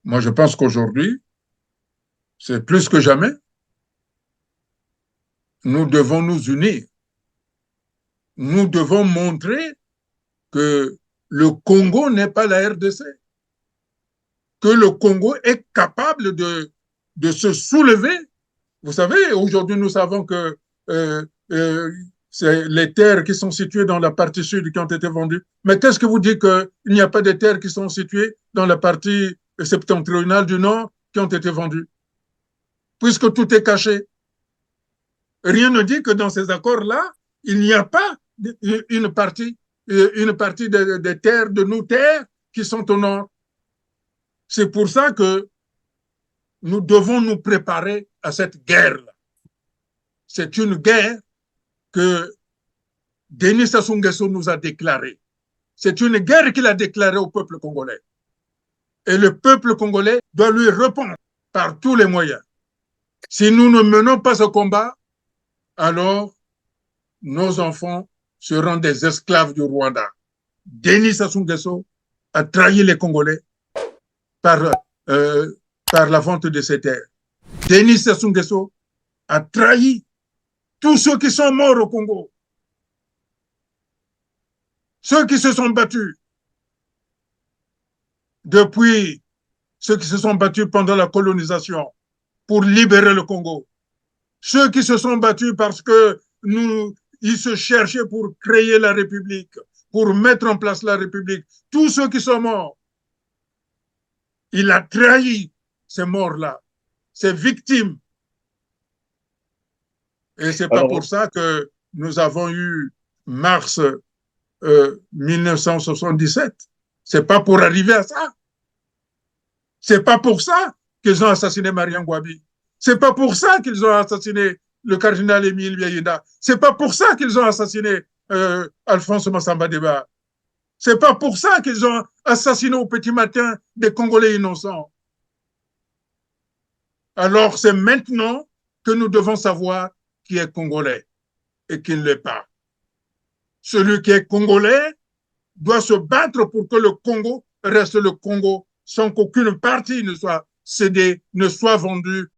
Moi, je pense qu'aujourd'hui, c'est plus que jamais, nous devons nous unir. Nous devons montrer que le Congo n'est pas la RDC, que le Congo est capable de se soulever. Vous savez, aujourd'hui, nous savons que euh, euh, c'est les terres qui sont situées dans la partie sud qui ont été vendues. Mais qu'est-ce que vous dites qu'il n'y a pas de terres qui sont situées dans la partie septentrionale du nord qui ont été vendues? Puisque tout est caché. Rien ne dit que dans ces accords-là, il n'y a pas une partie des terres, de nos terres, qui sont au nord. C'est pour ça que nous devons nous préparer à cette guerre-là. C'est une guerre que Denis Sassou Nguesso nous a déclarée. C'est une guerre qu'il a déclarée au peuple congolais. Et le peuple congolais doit lui répondre par tous les moyens. Si nous ne menons pas ce combat, alors nos enfants seront des esclaves du Rwanda. Denis Sassou Nguesso a trahi les Congolais par, euh, par la vente de ses terres. Denis Sassou Nguesso a trahi tous ceux qui sont morts au Congo, ceux qui se sont battus depuis, ceux qui se sont battus pendant la colonisation pour libérer le Congo, ceux qui se sont battus parce que ils se cherchaient pour créer la République, pour mettre en place la République, tous ceux qui sont morts. Il a trahi ces morts-là, ces victimes. Et ce n'est pas pour Alors, ça que nous avons eu mars 1977. Ce n'est pas pour arriver à ça. Ce n'est pas pour ça qu'ils ont assassiné Mariam Gwabi. Ce n'est pas pour ça qu'ils ont assassiné le cardinal Émile Biayenda. Ce n'est pas pour ça qu'ils ont assassiné Alphonse Massamba Deba. Ce n'est pas pour ça qu'ils ont assassiné au petit matin des Congolais innocents. Alors c'est maintenant que nous devons savoir qui est congolais et qui ne l'est pas. Celui qui est congolais doit se battre pour que le Congo reste le Congo sans qu'aucune partie ne soit cédée, ne soit vendue.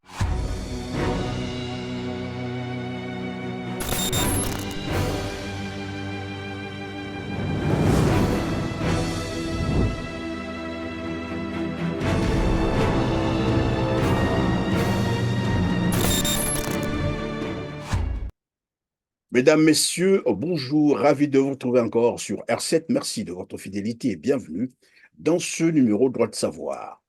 mesdames, messieurs, bonjour, ravi de vous retrouver encore sur R7. Merci de votre fidélité et bienvenue dans ce numéro Droit de savoir.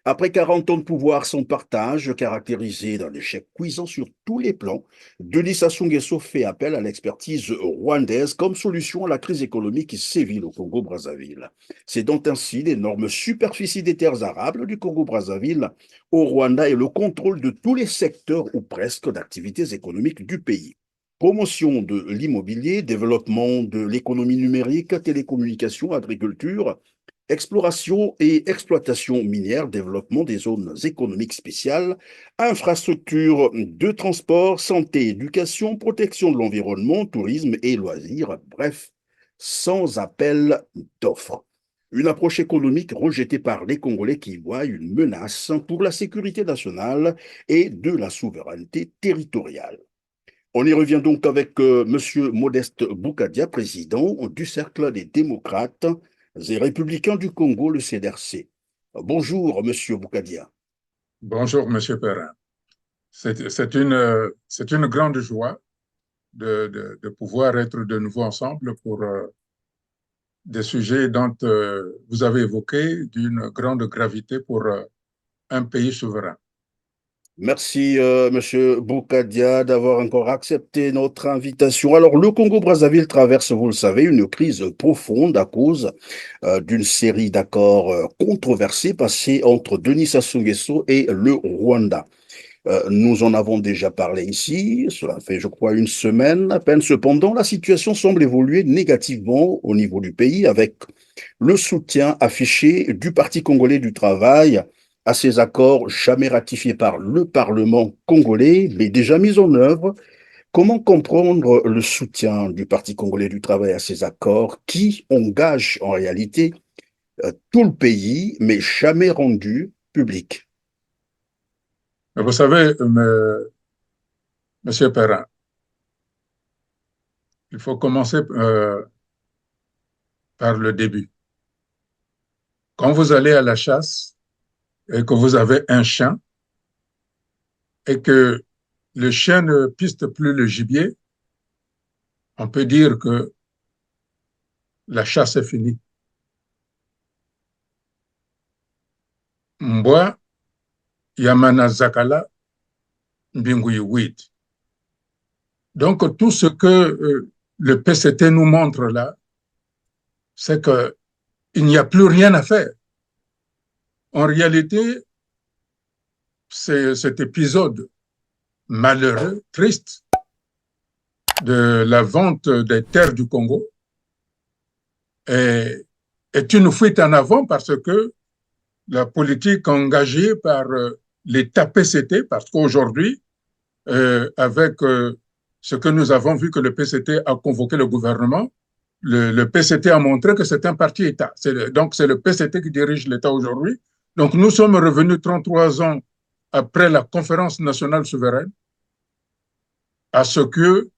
Après 40 ans de pouvoir sans partage, caractérisé d'un échec cuisant sur tous les plans, Denis Sassou Nguesso fait appel à l'expertise rwandaise comme solution à la crise économique qui sévit au Congo-Brazzaville. C'est donc ainsi l'énorme superficie des terres arables du Congo-Brazzaville au Rwanda et le contrôle de tous les secteurs ou presque d'activités économiques du pays. Promotion de l'immobilier, développement de l'économie numérique, télécommunications, agriculture, exploration et exploitation minière, développement des zones économiques spéciales, infrastructures de transport, santé, éducation, protection de l'environnement, tourisme et loisirs, bref, sans appel d'offres. Une approche économique rejetée par les Congolais qui voient une menace pour la sécurité nationale et de la souveraineté territoriale. On y revient donc avec M. Modeste Boukadia, président du Cercle des démocrates et républicains du Congo, le CDRC. Bonjour, M. Boukadia. Bonjour, M. Perrin. C'est une grande joie de pouvoir être de nouveau ensemble pour des sujets dont vous avez évoqué d'une grande gravité pour un pays souverain. Merci, Monsieur Boukadia, d'avoir encore accepté notre invitation. Alors, le Congo-Brazzaville traverse, vous le savez, une crise profonde à cause d'une série d'accords controversés passés entre Denis Sassou Nguesso et le Rwanda. Nous en avons déjà parlé ici, cela fait, je crois, une semaine à peine. Cependant, la situation semble évoluer négativement au niveau du pays avec le soutien affiché du Parti congolais du travail à ces accords jamais ratifiés par le Parlement congolais, mais déjà mis en œuvre. Comment comprendre le soutien du Parti congolais du travail à ces accords qui engagent en réalité tout le pays, mais jamais rendu publique. Vous savez, Monsieur Perrin, il faut commencer par le début. Quand vous allez à la chasse et que vous avez un chien et que le chien ne piste plus le gibier, on peut dire que la chasse est finie. Mbwa Yamana Zakala Mbinguiwit. Donc, tout ce que le PCT nous montre là, c'est qu'il n'y a plus rien à faire. En réalité, c'est cet épisode malheureux, triste, de la vente des terres du Congo est une fuite en avant parce que la politique engagée par l'État PCT, parce qu'aujourd'hui, avec ce que nous avons vu que le PCT a convoqué le gouvernement, le PCT a montré que c'est un parti État. Donc, c'est le PCT qui dirige l'État aujourd'hui. Donc, nous sommes revenus 33 ans après la conférence nationale souveraine à ce que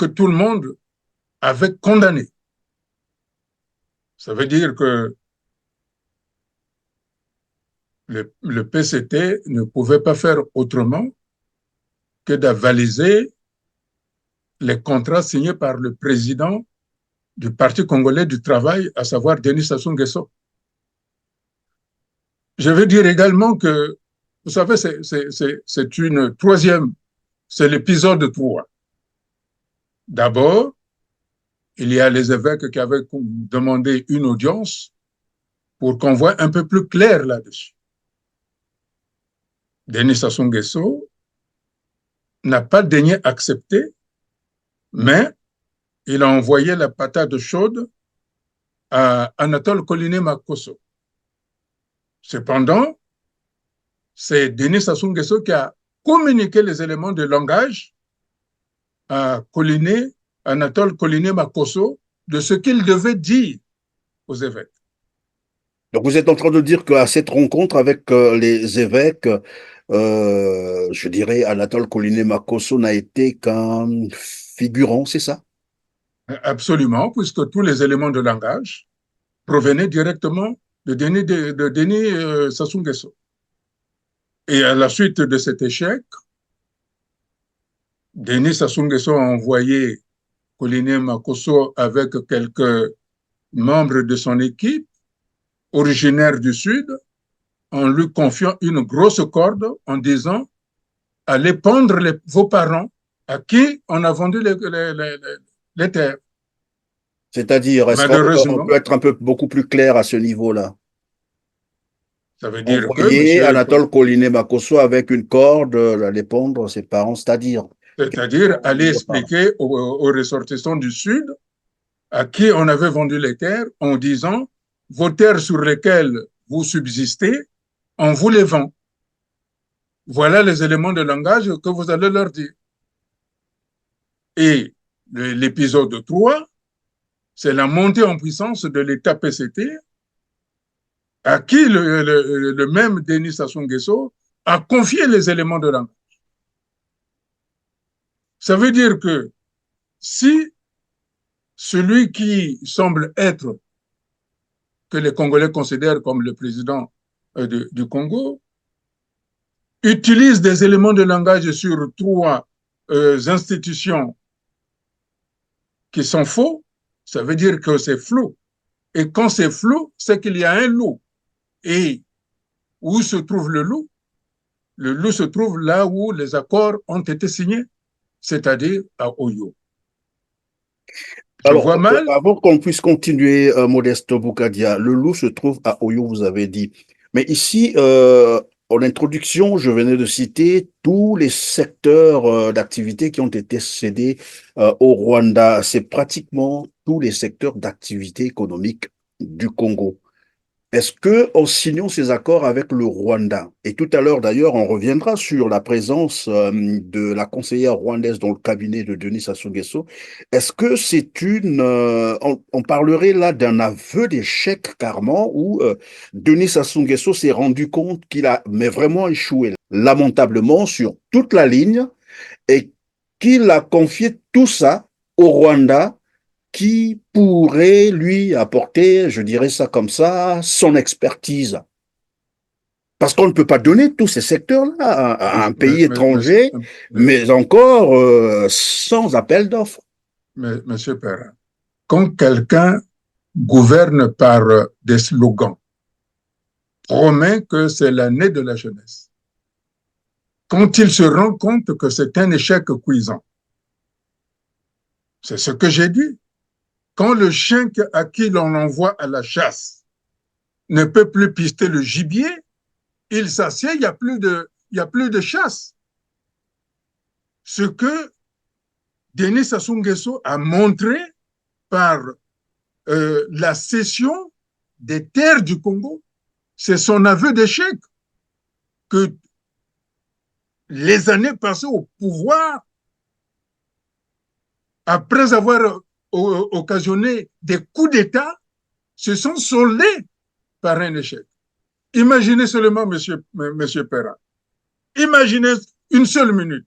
tout le monde avait condamné. Ça veut dire que le PCT ne pouvait pas faire autrement que d'avaliser les contrats signés par le président du Parti congolais du travail, à savoir Denis Sassou Nguesso. Je veux dire également que, vous savez, c'est une troisième, c'est l'épisode 3. D'abord, il y a les évêques qui avaient demandé une audience pour qu'on voit un peu plus clair là-dessus. Denis Sassou Nguesso n'a pas daigné accepter, mais il a envoyé la patate chaude à Anatole Coliné Makosso. Cependant, c'est Denis Sassou Nguesso qui a communiqué les éléments de langage à Anatole Coliné Makosso de ce qu'il devait dire aux évêques. Donc vous êtes en train de dire qu'à cette rencontre avec les évêques, je dirais Anatole Coliné Makosso n'a été qu'un figurant, c'est ça? Absolument, puisque tous les éléments de langage provenaient directement de Denis Sassou Nguesso. Et à la suite de cet échec, Denis Sassou Nguesso a envoyé Coliné Makosso avec quelques membres de son équipe, originaires du Sud, en lui confiant une grosse corde en disant « Allez pendre vos parents à qui on a vendu les terres ». C'est-à-dire, est-ce qu'on Malheureusement, peut être beaucoup plus clair à ce niveau-là? ça veut dire que Envoyer Anatole Coliné Makosso avec une corde, aller pondre ses parents, c'est-à-dire aller expliquer aux ressortissants du Sud à qui on avait vendu les terres en disant vos terres sur lesquelles vous subsistez, on vous les vend. Voilà les éléments de langage que vous allez leur dire. Et l'épisode 3, c'est la montée en puissance de l'État PCT à qui le même Denis Sassou Nguesso a confié les éléments de langage. Ça veut dire que si celui qui semble être, que les Congolais considèrent comme le président du Congo, utilise des éléments de langage sur 3 institutions qui sont faux, ça veut dire que c'est flou. Et quand c'est flou, c'est qu'il y a un loup. Et où se trouve le loup? Le loup se trouve là où les accords ont été signés, c'est-à-dire à Oyo. Je Alors, vois mal. avant qu'on puisse continuer, Modeste Boukadia, le loup se trouve à Oyo, vous avez dit. Mais ici, en introduction, je venais de citer tous les secteurs d'activité qui ont été cédés au Rwanda. C'est pratiquement tous les secteurs d'activité économique du Congo. est-ce que en signant ces accords avec le Rwanda, et tout à l'heure d'ailleurs, on reviendra sur la présence de la conseillère rwandaise dans le cabinet de Denis Sassou Nguesso, est-ce que c'est on parlerait là d'un aveu d'échec carrément où Denis Sassou Nguesso s'est rendu compte qu'il a mais vraiment échoué lamentablement sur toute la ligne et qu'il a confié tout ça au Rwanda qui pourrait lui apporter, je dirais ça comme ça, son expertise. Parce qu'on ne peut pas donner tous ces secteurs-là à un pays étranger, mais encore sans appel d'offres. Monsieur Perrin, quand quelqu'un gouverne par des slogans, promet que c'est l'année de la jeunesse, quand il se rend compte que c'est un échec cuisant, c'est ce que j'ai dit. Quand le chien à qui l'on envoie à la chasse ne peut plus pister le gibier, il s'assied, il n'y a plus de chasse. Ce que Denis Sassou Nguesso a montré par la cession des terres du Congo, c'est son aveu d'échec que les années passées au pouvoir, après avoir occasionné des coups d'État, se sont soldés par un échec. Imaginez seulement, monsieur Perra, imaginez une seule minute.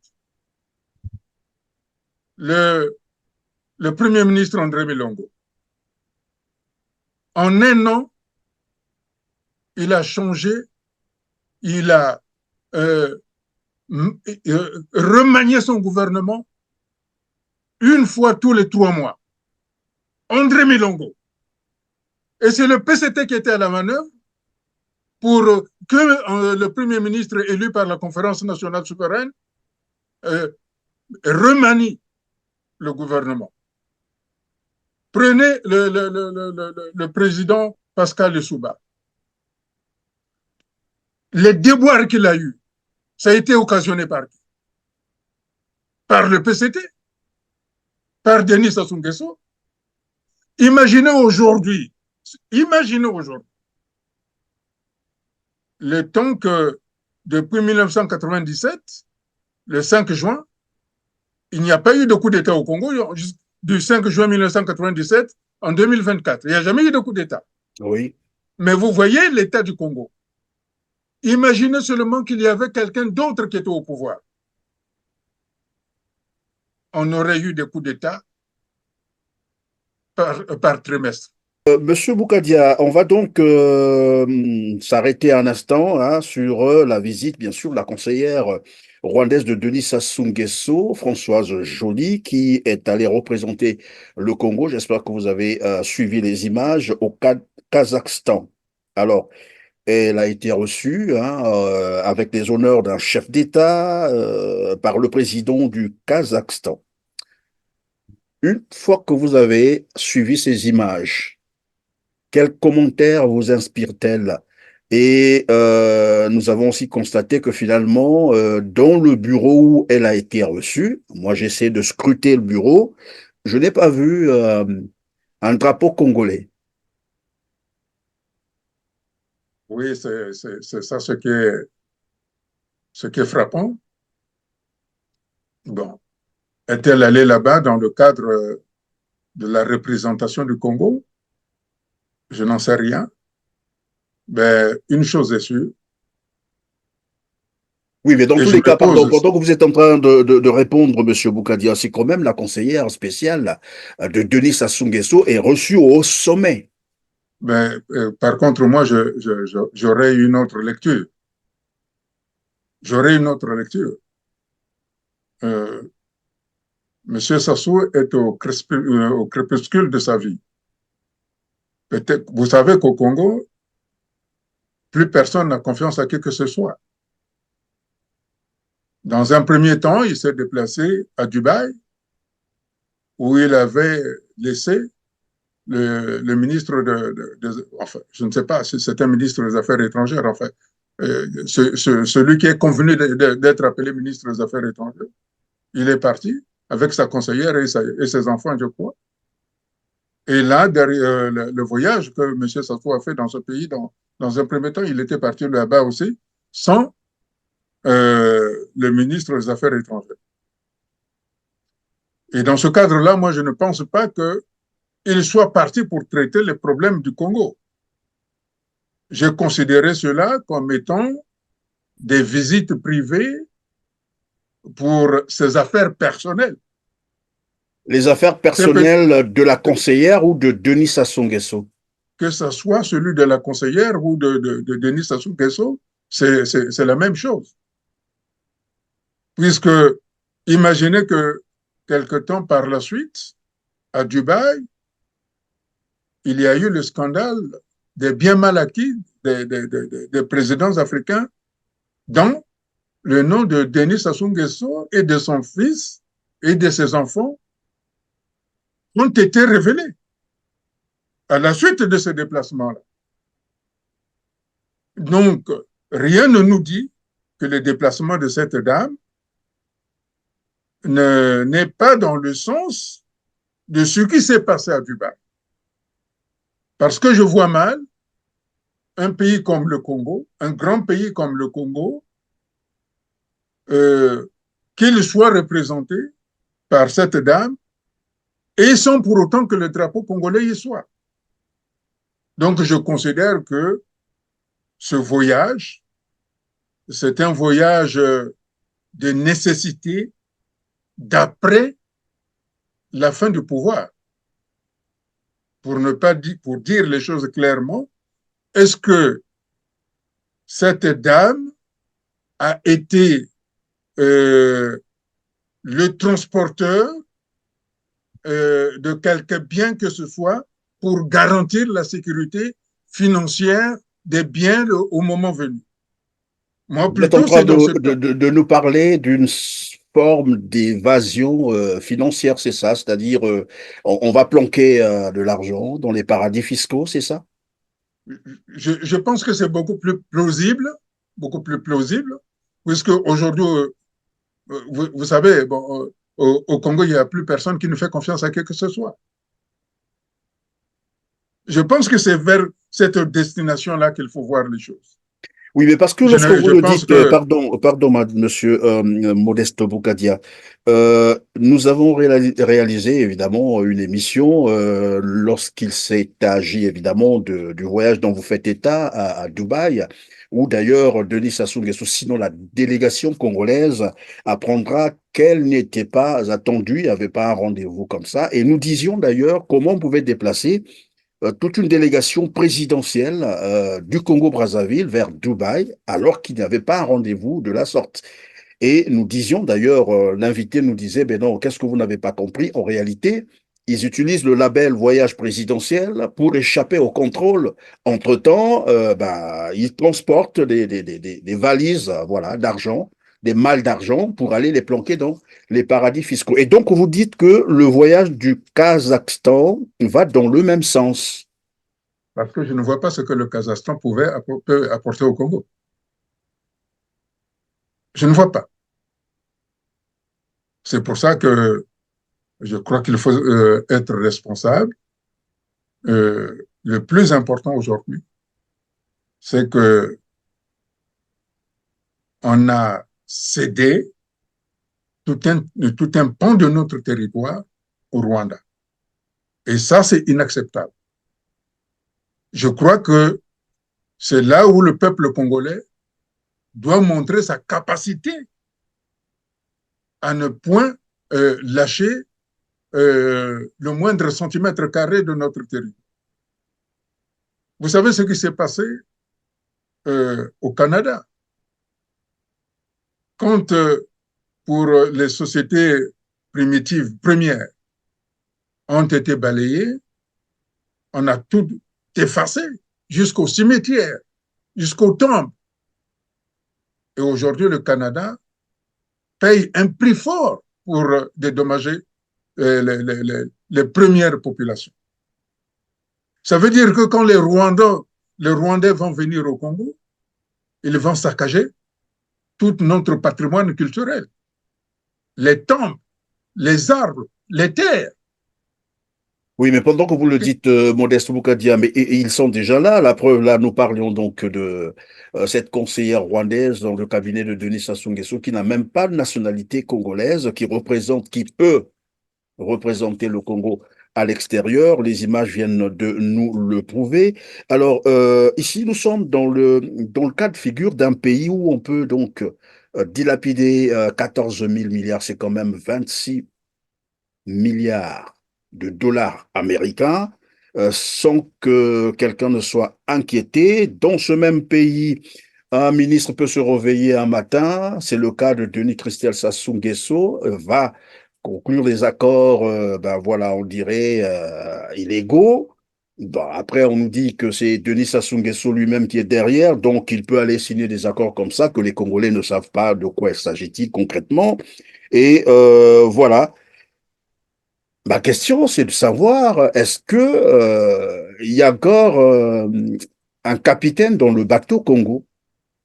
Le Premier ministre André Milongo, en un an, il a changé, il a remanié son gouvernement une fois tous les 3 mois. André Milongo. Et c'est le PCT qui était à la manœuvre pour que le Premier ministre élu par la Conférence nationale souveraine remanie le gouvernement. Prenez le président Pascal Lissouba. Les déboires qu'il a eus, ça a été occasionné par qui? Par le PCT, par Denis Sassou Nguesso. Imaginez aujourd'hui, le temps que depuis 1997, le 5 juin, il n'y a pas eu de coup d'État au Congo du 5 juin 1997 en 2024. Il n'y a jamais eu de coup d'État. Oui. Mais vous voyez l'État du Congo. Imaginez seulement qu'il y avait quelqu'un d'autre qui était au pouvoir. On aurait eu des coups d'État par trimestre. Monsieur Boukadia, on va donc s'arrêter un instant hein, sur la visite, bien sûr, de la conseillère rwandaise de Denis Sassou Nguesso, Françoise Joly, qui est allée représenter le Congo. J'espère que vous avez suivi les images au Kazakhstan. Alors, elle a été reçue hein, avec les honneurs d'un chef d'État par le président du Kazakhstan. Une fois que vous avez suivi ces images, quels commentaires vous inspire-t-elle? Et nous avons aussi constaté que finalement, dans le bureau où elle a été reçue, moi j'essaie de scruter le bureau, je n'ai pas vu un drapeau congolais. Oui, c'est ça ce qui est frappant. Bon, est-elle allée là-bas dans le cadre de la représentation du Congo? Je n'en sais rien. Mais une chose est sûre. Oui, mais dans Et tous je les me cas, pardon, pose, pendant que vous êtes en train de répondre, Monsieur Boukadia, c'est quand même la conseillère spéciale de Denis Sassou Nguesso est reçue au sommet. mais, par contre, moi, j'aurais une autre lecture. J'aurais une autre lecture. Euh, Monsieur Sassou est au crépuscule de sa vie. Peut-être, vous savez qu'au Congo, plus personne n'a confiance à qui que ce soit. Dans un premier temps, il s'est déplacé à Dubaï, où il avait laissé le ministre enfin, je ne sais pas si c'est un ministre des Affaires étrangères, enfin, celui qui est convenu d'être appelé ministre des Affaires étrangères, il est parti avec sa conseillère et ses enfants, je crois. Et là, derrière, le voyage que M. Safo a fait dans ce pays, dans un premier temps, il était parti là-bas aussi, sans le ministre des Affaires étrangères. Et dans ce cadre-là, moi, je ne pense pas qu'il soit parti pour traiter les problèmes du Congo. J'ai considéré cela comme étant des visites privées pour ses affaires personnelles. Les affaires personnelles de la conseillère ou de Denis Sassou Nguesso? Que ce soit celui de la conseillère ou de Denis Sassou Nguesso, c'est la même chose. Puisque, imaginez que quelque temps par la suite, à Dubaï, il y a eu le scandale des biens mal acquis des présidents africains dont le nom de Denis Sassou Nguesso et de son fils et de ses enfants ont été révélés à la suite de ce déplacement-là. Donc, rien ne nous dit que le déplacement de cette dame n'est pas dans le sens de ce qui s'est passé à Dubaï. Parce que je vois mal un pays comme le Congo, un grand pays comme le Congo, qu'il soit représenté par cette dame et sans pour autant que le drapeau congolais y soit. Donc, je considère que ce voyage, c'est un voyage de nécessité d'après la fin du pouvoir. Pour ne pas dire, pour dire les choses clairement, est-ce que cette dame a été le transporteur de quelque bien que ce soit pour garantir la sécurité financière des biens au moment venu? Moi, Vous êtes en plutôt, train c'est dans ce cas. de nous parler d'une forme d'évasion financière, c'est ça? C'est-à-dire, on va planquer de l'argent dans les paradis fiscaux, c'est ça? Je pense que c'est beaucoup plus plausible, puisque aujourd'hui, vous savez, bon, au Congo, il n'y a plus personne qui ne fait confiance à qui que ce soit. Je pense que c'est vers cette destination-là qu'il faut voir les choses. Oui, mais parce que lorsque vous Je le pense dites, que pardon, monsieur Modeste Boukadia, nous avons réalisé évidemment une émission lorsqu'il s'est agi évidemment du voyage dont vous faites état à Dubaï, où d'ailleurs Denis Sassou Nguesso, sinon la délégation congolaise, apprendra qu'elle n'était pas attendue, il n'y avait pas un rendez-vous comme ça, et nous disions d'ailleurs comment on pouvait déplacer toute une délégation présidentielle du Congo-Brazzaville vers Dubaï, alors qu'il n'y avait pas un rendez-vous de la sorte. Et nous disions d'ailleurs, l'invité nous disait, ben non, qu'est-ce que vous n'avez pas compris? En réalité, ils utilisent le label voyage présidentiel pour échapper au contrôle. Entre-temps, ils transportent des valises voilà, d'argent, des malles d'argent pour aller les planquer dans les paradis fiscaux. Et donc, vous dites que le voyage du Kazakhstan va dans le même sens. parce que je ne vois pas ce que le Kazakhstan peut apporter au Congo. Je ne vois pas. C'est pour ça que je crois qu'il faut être responsable. Le plus important aujourd'hui, c'est que on a cédé tout un pan de notre territoire au Rwanda. Et ça, c'est inacceptable. Je crois que c'est là où le peuple congolais doit montrer sa capacité à ne point lâcher le moindre centimètre carré de notre territoire. Vous savez ce qui s'est passé au Canada quand, pour les sociétés primitives premières, ont été balayées, on a tout effacé jusqu'au cimetière, jusqu'au temple. Et aujourd'hui, le Canada paye un prix fort pour dédommager les premières populations. Ça veut dire que quand les Rwandais vont venir au Congo, ils vont saccager tout notre patrimoine culturel, les temples, les arbres, les terres. Oui, mais pendant que vous le dites, Modeste Boukadia, mais ils sont déjà là. La preuve, là, nous parlions donc de cette conseillère rwandaise dans le cabinet de Denis Sassou Nguesso qui n'a même pas de nationalité congolaise, qui peut représenter le Congo à l'extérieur. Les images viennent de nous le prouver. Alors, ici, nous sommes dans le cas de figure d'un pays où on peut donc dilapider 14 000 milliards, c'est quand même 26 milliards de dollars américains sans que quelqu'un ne soit inquiété. Dans ce même pays, un ministre peut se réveiller un matin, c'est le cas de Denis Christel Sassou Nguesso, va conclure des accords, ben voilà, on dirait illégaux. Bon, après, on nous dit que c'est Denis Sassou Nguesso lui-même qui est derrière, donc il peut aller signer des accords comme ça que les Congolais ne savent pas de quoi il s'agit-il concrètement. Et voilà. Ma question, c'est de savoir, est-ce que il y a encore un capitaine dans le bateau Congo?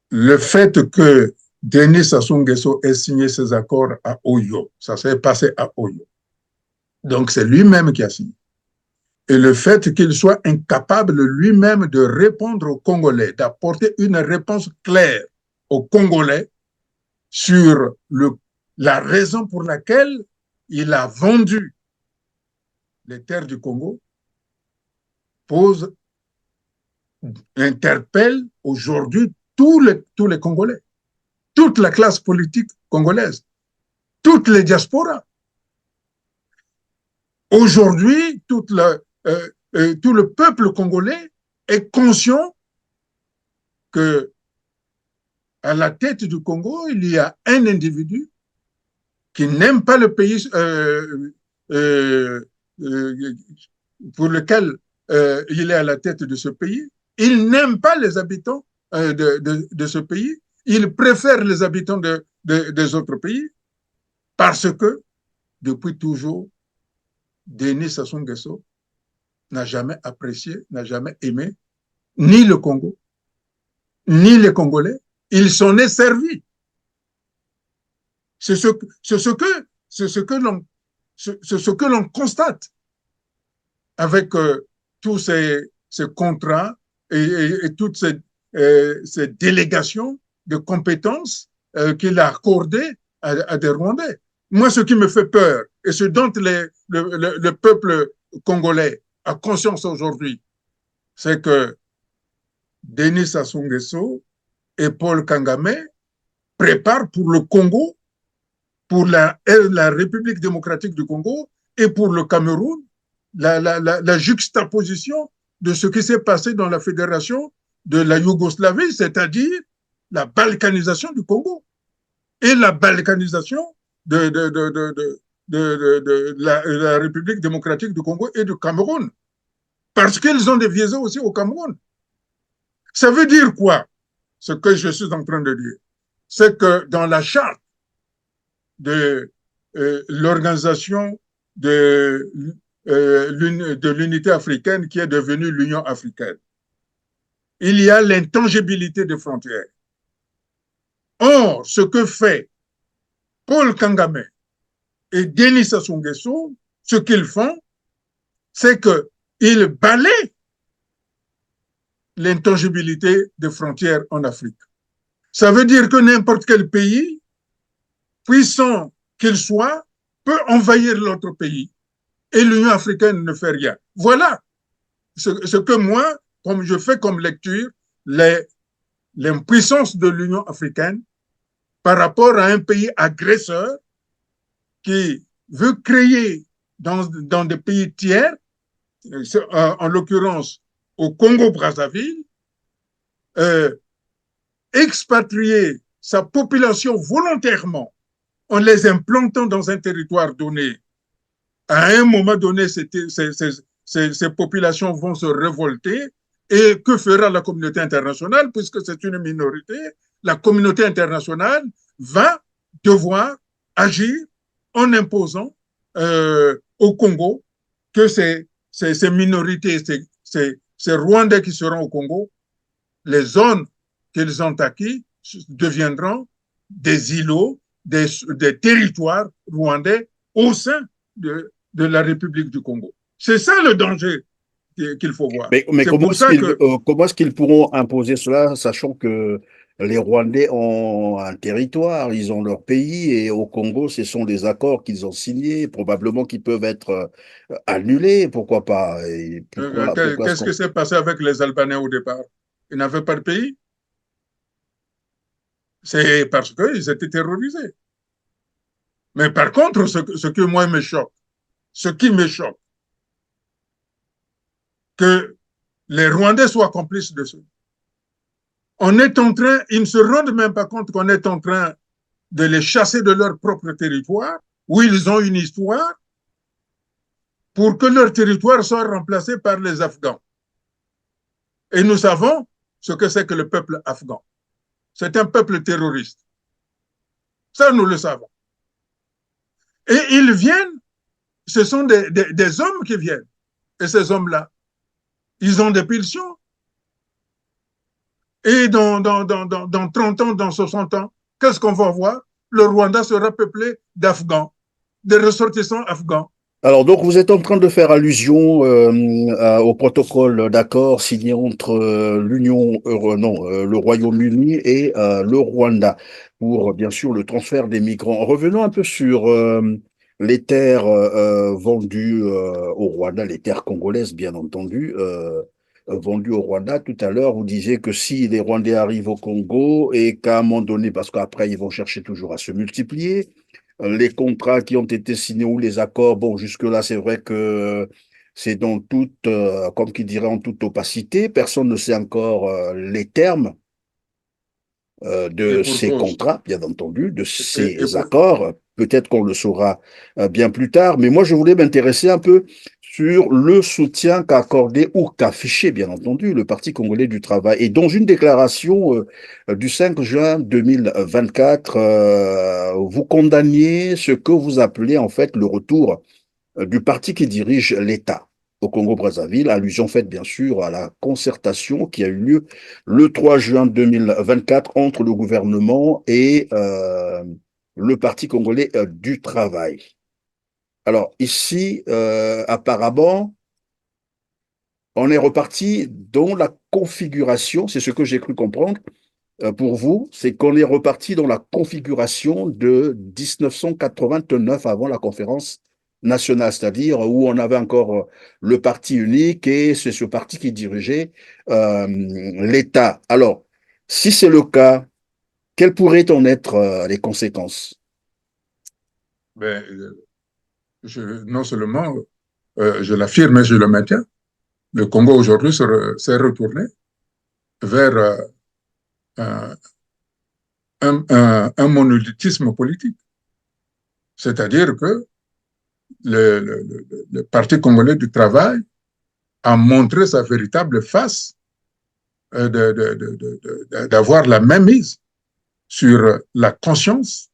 Le fait que Denis Sassou Nguesso ait signé ses accords à Oyo, ça s'est passé à Oyo. Donc c'est lui-même qui a signé. Et le fait qu'il soit incapable lui-même de répondre aux Congolais, d'apporter une réponse claire aux Congolais sur la raison pour laquelle il a vendu les terres du Congo, pose, interpelle aujourd'hui tous les Congolais, toute la classe politique congolaise, toutes les diasporas. Aujourd'hui, tout le peuple congolais est conscient que à la tête du Congo, il y a un individu qui n'aime pas le pays euh, euh, pour lequel il est à la tête de ce pays. Il n'aime pas les habitants de ce pays. Il préfère les habitants des autres pays parce que, depuis toujours, Denis Sassou Nguesso n'a jamais apprécié, n'a jamais aimé ni le Congo, ni les Congolais. Ils s'en est servi. C'est ce, ce que l'on constate avec tous ces contrats et toutes ces délégations de compétences qu'il a accordées à des Rwandais. Moi, ce qui me fait peur et ce dont le peuple congolais a conscience aujourd'hui, c'est que Denis Sassou Nguesso et Paul Kagame préparent pour le Congo, pour la République démocratique du Congo et pour le Cameroun la juxtaposition de ce qui s'est passé dans la fédération de la Yougoslavie, c'est-à-dire la balkanisation du Congo et la balkanisation de la République démocratique du Congo et du Cameroun. Parce qu'ils ont des liaisons aussi au Cameroun. Ça veut dire quoi, ce que je suis en train de dire? C'est que dans la charte de l'organisation de l'unité africaine qui est devenue l'Union africaine, il y a l'intangibilité des frontières. Or, ce que fait Paul Kagame et Denis Sassou Nguesso, ce qu'ils font, c'est qu'ils balaient l'intangibilité des frontières en Afrique. Ça veut dire que n'importe quel pays, puissant qu'il soit, peut envahir l'autre pays et l'Union africaine ne fait rien. Voilà ce que moi, comme je fais comme lecture, l'impuissance de l'Union africaine par rapport à un pays agresseur qui veut créer dans des pays tiers, en l'occurrence au Congo-Brazzaville, expatrier sa population volontairement en les implantant dans un territoire donné. À un moment donné, ces populations vont se révolter. Et que fera la communauté internationale, puisque c'est une minorité? La communauté internationale va devoir agir en imposant au Congo que ces minorités, ces Rwandais qui seront au Congo, les zones qu'ils ont acquis deviendront des îlots, des territoires rwandais au sein de la République du Congo. C'est ça le danger qu'il faut voir. Mais C'est pour ça que comment est-ce qu'ils pourront imposer cela, sachant que les Rwandais ont un territoire, ils ont leur pays, et au Congo, ce sont des accords qu'ils ont signés, probablement qui peuvent être annulés, pourquoi pas? Et pourquoi est-ce qu'est-ce qui qu'on... s'est passé avec les Albanais au départ? Ils n'avaient pas de pays. C'est parce qu'ils étaient terrorisés. Mais par contre, ce qui moi me choque, ce qui me choque, que les Rwandais soient complices de ça. On est en train, ils ne se rendent même pas compte qu'on est en train de les chasser de leur propre territoire, où ils ont une histoire, pour que leur territoire soit remplacé par les Afghans. Et nous savons ce que c'est que le peuple afghan. C'est un peuple terroriste. Ça, nous le savons. Et ils viennent, ce sont des hommes qui viennent. Et ces hommes-là, ils ont des pulsions. Et dans 30 ans, dans 60 ans, qu'est-ce qu'on va voir? Le Rwanda sera peuplé d'Afghans, des ressortissants afghans. Alors, donc, vous êtes en train de faire allusion au protocole d'accord signé entre le Royaume-Uni et le Rwanda pour, bien sûr, le transfert des migrants. Revenons un peu sur les terres vendues au Rwanda, les terres congolaises, bien entendu, vendues au Rwanda. Tout à l'heure, vous disiez que si les Rwandais arrivent au Congo et qu'à un moment donné, parce qu'après, ils vont chercher toujours à se multiplier, les contrats qui ont été signés ou les accords, bon, jusque-là, c'est vrai que c'est dans toute, comme qui dirait, en toute opacité. Personne ne sait encore les termes Et de pour ces cause. contrats, bien entendu, de Et ces pour, accords. Peut-être qu'on le saura bien plus tard. Mais moi, je voulais m'intéresser un peu sur le soutien qu'a accordé ou qu'a affiché, bien entendu, le Parti congolais du travail. Et dans une déclaration du 5 juin 2024, vous condamniez ce que vous appelez en fait le retour du parti qui dirige l'État au Congo-Brazzaville, allusion faite bien sûr à la concertation qui a eu lieu le 3 juin 2024 entre le gouvernement et le Parti congolais du travail. Alors ici, apparemment, on est reparti dans la configuration, c'est ce que j'ai cru comprendre, pour vous, c'est qu'on est reparti dans la configuration de 1989 avant la conférence nationale, c'est-à-dire où on avait encore le parti unique et c'est ce parti qui dirigeait l'État. Alors, si c'est le cas, quelles pourraient en être les conséquences? ben, non seulement je l'affirme, mais je le maintiens, le Congo aujourd'hui s'est retourné vers un, un monolithisme politique. C'est-à-dire que le Parti congolais du travail a montré sa véritable face d'avoir la même mise sur la conscience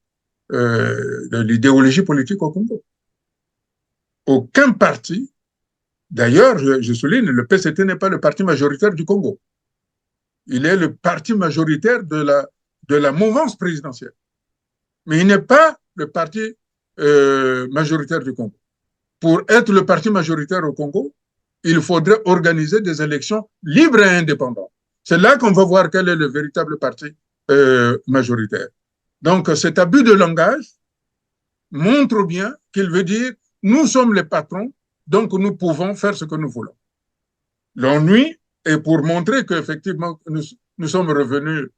de l'idéologie politique au Congo. Aucun parti, d'ailleurs, je souligne, le PCT n'est pas le parti majoritaire du Congo. Il est le parti majoritaire de la mouvance présidentielle. Mais il n'est pas le parti majoritaire du Congo. Pour être le parti majoritaire au Congo, il faudrait organiser des élections libres et indépendantes. C'est là qu'on va voir quel est le véritable parti majoritaire. Donc, cet abus de langage montre bien qu'il veut dire nous sommes les patrons, donc nous pouvons faire ce que nous voulons. L'ennui est pour montrer qu'effectivement, nous sommes revenus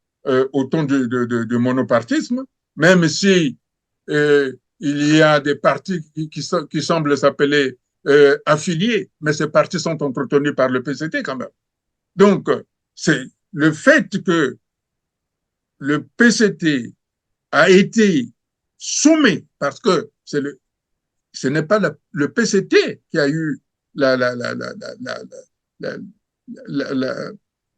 au ton du monopartisme, même si il y a des partis qui semblent s'appeler affiliés, mais ces partis sont entretenus par le PCT quand même. Donc, c'est le fait que le PCT a été soumis, parce que ce n'est pas le PCT qui a eu la, la, la, la, la, la, la, la,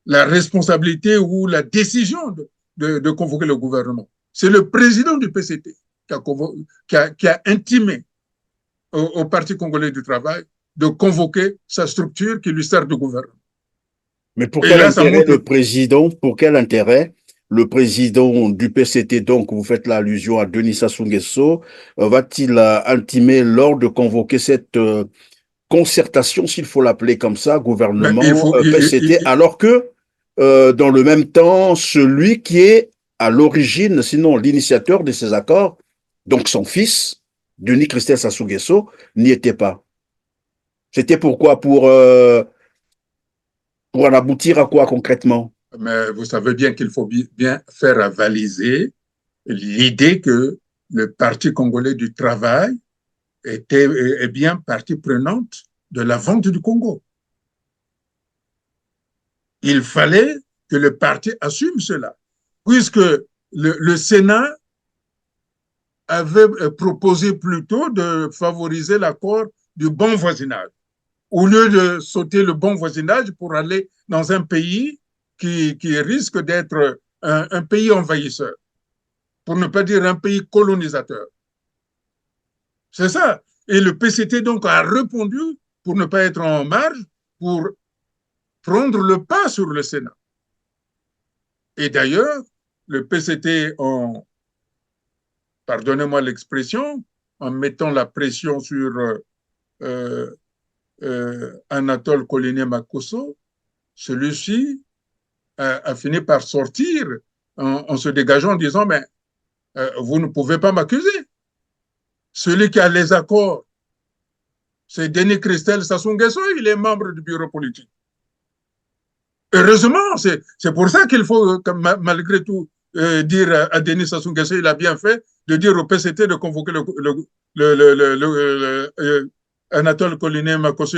la responsabilité ou la décision de convoquer le gouvernement. C'est le président du PCT qui a intimé au Parti congolais du travail de convoquer sa structure qui lui sert de gouvernement. Mais pour Et quel là, ça intérêt montre. pour quel intérêt le président du PCT, donc vous faites l'allusion à Denis Sassou Nguesso, va-t-il intimer lors de convoquer cette concertation, s'il faut l'appeler comme ça, Mais il gouvernement faut, PCT, alors que dans le même temps, celui qui est à l'origine, sinon l'initiateur de ces accords, donc son fils, Denis Christel Sassou Nguesso, n'y était pas. C'était pourquoi? Pour en aboutir à quoi concrètement? mais vous savez bien qu'il faut bien faire avaliser l'idée que le Parti congolais du travail est bien partie prenante de la vente du Congo. Il fallait que le parti assume cela, puisque le Sénat avait proposé plutôt de favoriser l'accord du bon voisinage, au lieu de sauter le bon voisinage pour aller dans un pays qui risque d'être un pays envahisseur, pour ne pas dire un pays colonisateur. C'est ça. Et le PCT donc a répondu pour ne pas être en marge, pour prendre le pas sur le Sénat. Et d'ailleurs, le PCT, pardonnez-moi l'expression, en mettant la pression sur euh, Anatole Koliné-Makosso, celui-ci a fini par sortir en se dégageant en disant, mais vous ne pouvez pas m'accuser. Celui qui a les accords, c'est Denis Christel Sassou Nguesso, il est membre du bureau politique. Heureusement, c'est pour ça qu'il faut, malgré tout, dire à Denis Sassou Nguesso, il a bien fait de dire au PCT de convoquer Anatole Koliné Makosso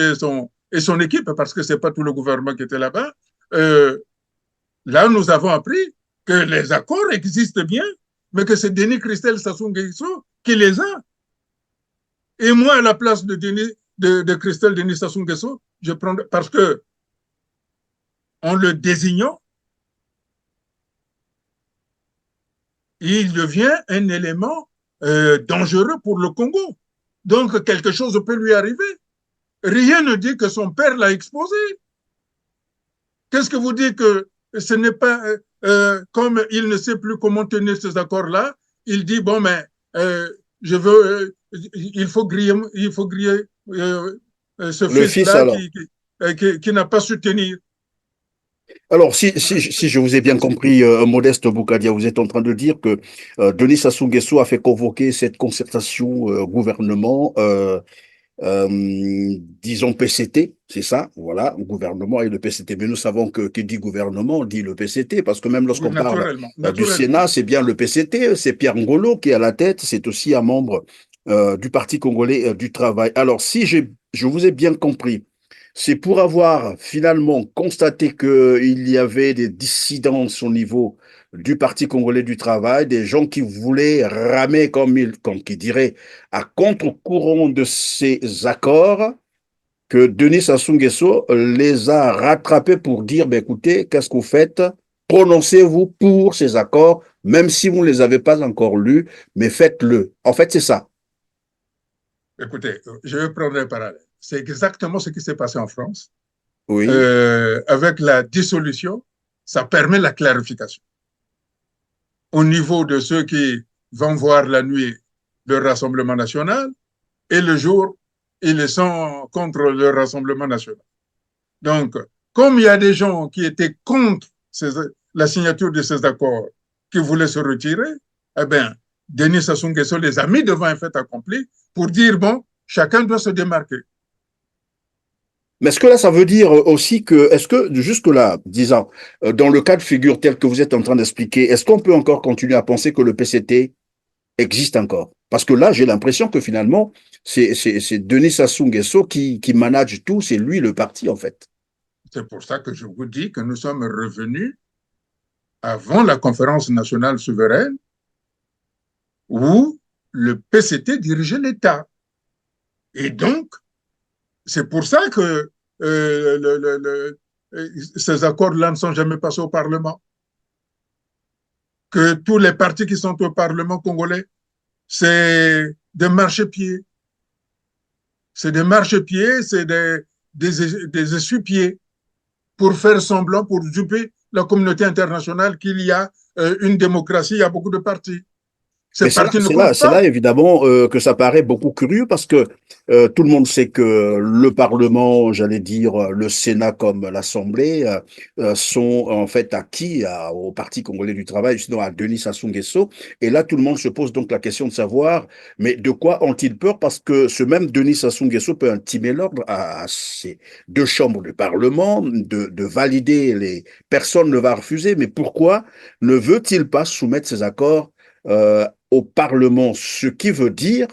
et son équipe, parce que ce n'est pas tout le gouvernement qui était là-bas. Là, nous avons appris que les accords existent bien, mais que c'est Denis Christel Sassou Nguesso qui les a. Et moi, à la place de Christel Denis Sassou Nguesso, je prends, parce que en le désignant, il devient un élément dangereux pour le Congo. Donc, quelque chose peut lui arriver. Rien ne dit que son père l'a exposé. Qu'est-ce que vous dites que ce n'est pas, comme il ne sait plus comment tenir ces accords-là, il dit, bon, mais il faut griller ce Le fils, fils-là alors. qui n'a pas su tenir. Alors, si je vous ai bien compris, Modeste Boukadia, vous êtes en train de dire que Denis Sassou Nguesso a fait convoquer cette concertation gouvernement, disons PCT, c'est ça, voilà, gouvernement et le PCT. Mais nous savons que qui dit gouvernement dit le PCT, parce que même Oui, lorsqu'on parle naturellement, du naturellement. Sénat, c'est bien le PCT, c'est Pierre Ngolo qui est à la tête, c'est aussi un membre du Parti congolais du travail. Alors, si je vous ai bien compris, c'est pour avoir finalement constaté qu'il y avait des dissidences au niveau du Parti congolais du travail, des gens qui voulaient ramer, comme qui dirait, à contre-courant de ces accords, que Denis Sassou Nguesso les a rattrapés pour dire, ben, écoutez, qu'est-ce que vous faites? Prononcez-vous pour ces accords, même si vous ne les avez pas encore lus, mais faites-le. En fait, c'est ça. Écoutez, je vais prendre un parallèle. C'est exactement ce qui s'est passé en France. Oui. Avec la dissolution, ça permet la clarification. Au niveau de ceux qui vont voir la nuit le Rassemblement national et le jour, ils sont contre le Rassemblement national. Donc, comme il y a des gens qui étaient contre la signature de ces accords, qui voulaient se retirer, eh bien, Denis Sassou Nguesso les a mis devant un fait accompli pour dire, bon, chacun doit se démarquer. Mais est-ce que là, ça veut dire aussi que, est-ce que jusque-là, disons, dans le cas de figure tel que vous êtes en train d'expliquer, est-ce qu'on peut encore continuer à penser que le PCT existe encore? Parce que là, j'ai l'impression que finalement, c'est Denis Sassou Nguesso qui manage tout, c'est lui le parti en fait. C'est pour ça que je vous dis que nous sommes revenus avant la conférence nationale souveraine où le PCT dirigeait l'État. Et donc, c'est pour ça que ces accords-là ne sont jamais passés au Parlement. Que tous les partis qui sont au Parlement congolais, c'est des marchepieds. C'est des marchepieds, c'est des essuie-pieds pour faire semblant, pour duper la communauté internationale qu'il y a une démocratie, il y a beaucoup de partis. Ces partis ne comptent C'est là pas. évidemment que ça paraît beaucoup curieux parce que tout le monde sait que le Parlement, j'allais dire le Sénat comme l'Assemblée, sont en fait acquis au Parti congolais du travail, sinon à Denis Sassou Nguesso. Et là, tout le monde se pose donc la question de savoir, mais de quoi ont-ils peur? Parce que ce même Denis Sassou Nguesso peut intimer l'ordre à ces deux chambres du Parlement de valider les... Personne ne va refuser, mais pourquoi ne veut-il pas soumettre ces accords au Parlement, ce qui veut dire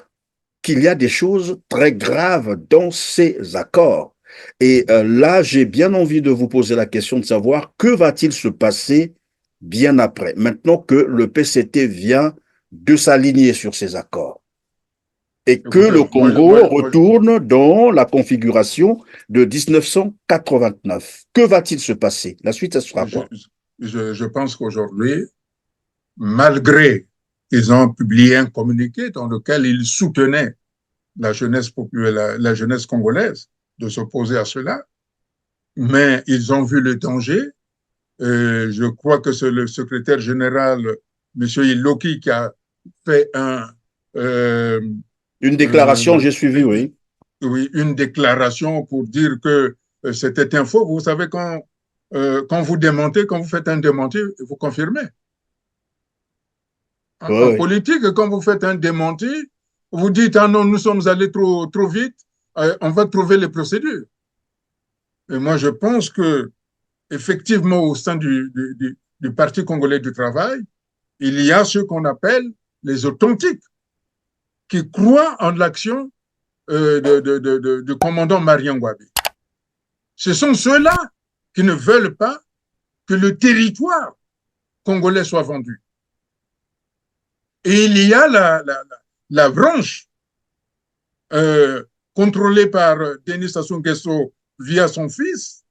qu'il y a des choses très graves dans ces accords. Et là, j'ai bien envie de vous poser la question de savoir que va-t-il se passer bien après, maintenant que le PCT vient de s'aligner sur ces accords et que Écoutez, le Congo retourne dans la configuration de 1989. Que va-t-il se passer? La suite, ça sera je, quoi? je pense qu'aujourd'hui, malgré qu'ils ont publié un communiqué dans lequel ils soutenaient la jeunesse populaire, la jeunesse congolaise de s'opposer à cela, mais ils ont vu le danger. Je crois que c'est le secrétaire général, M. Iloki, qui a fait euh, Une déclaration, euh, j'ai suivi, oui. oui, une déclaration pour dire que c'était un faux. Vous savez, quand vous démentez, quand vous faites un démenti, vous confirmez. Oui, En oui. politique, quand vous faites un démenti, vous dites, ah non, nous sommes allés trop vite, on va trouver les procédures. Et moi, je pense que effectivement, au sein du Parti congolais du travail, il y a ce qu'on appelle les authentiques, qui croient en l'action du commandant Marien Ngouabi. Ce sont ceux-là qui ne veulent pas que le territoire congolais soit vendu. Et il y a la branche contrôlée par Denis Sassou Nguesso via son fils,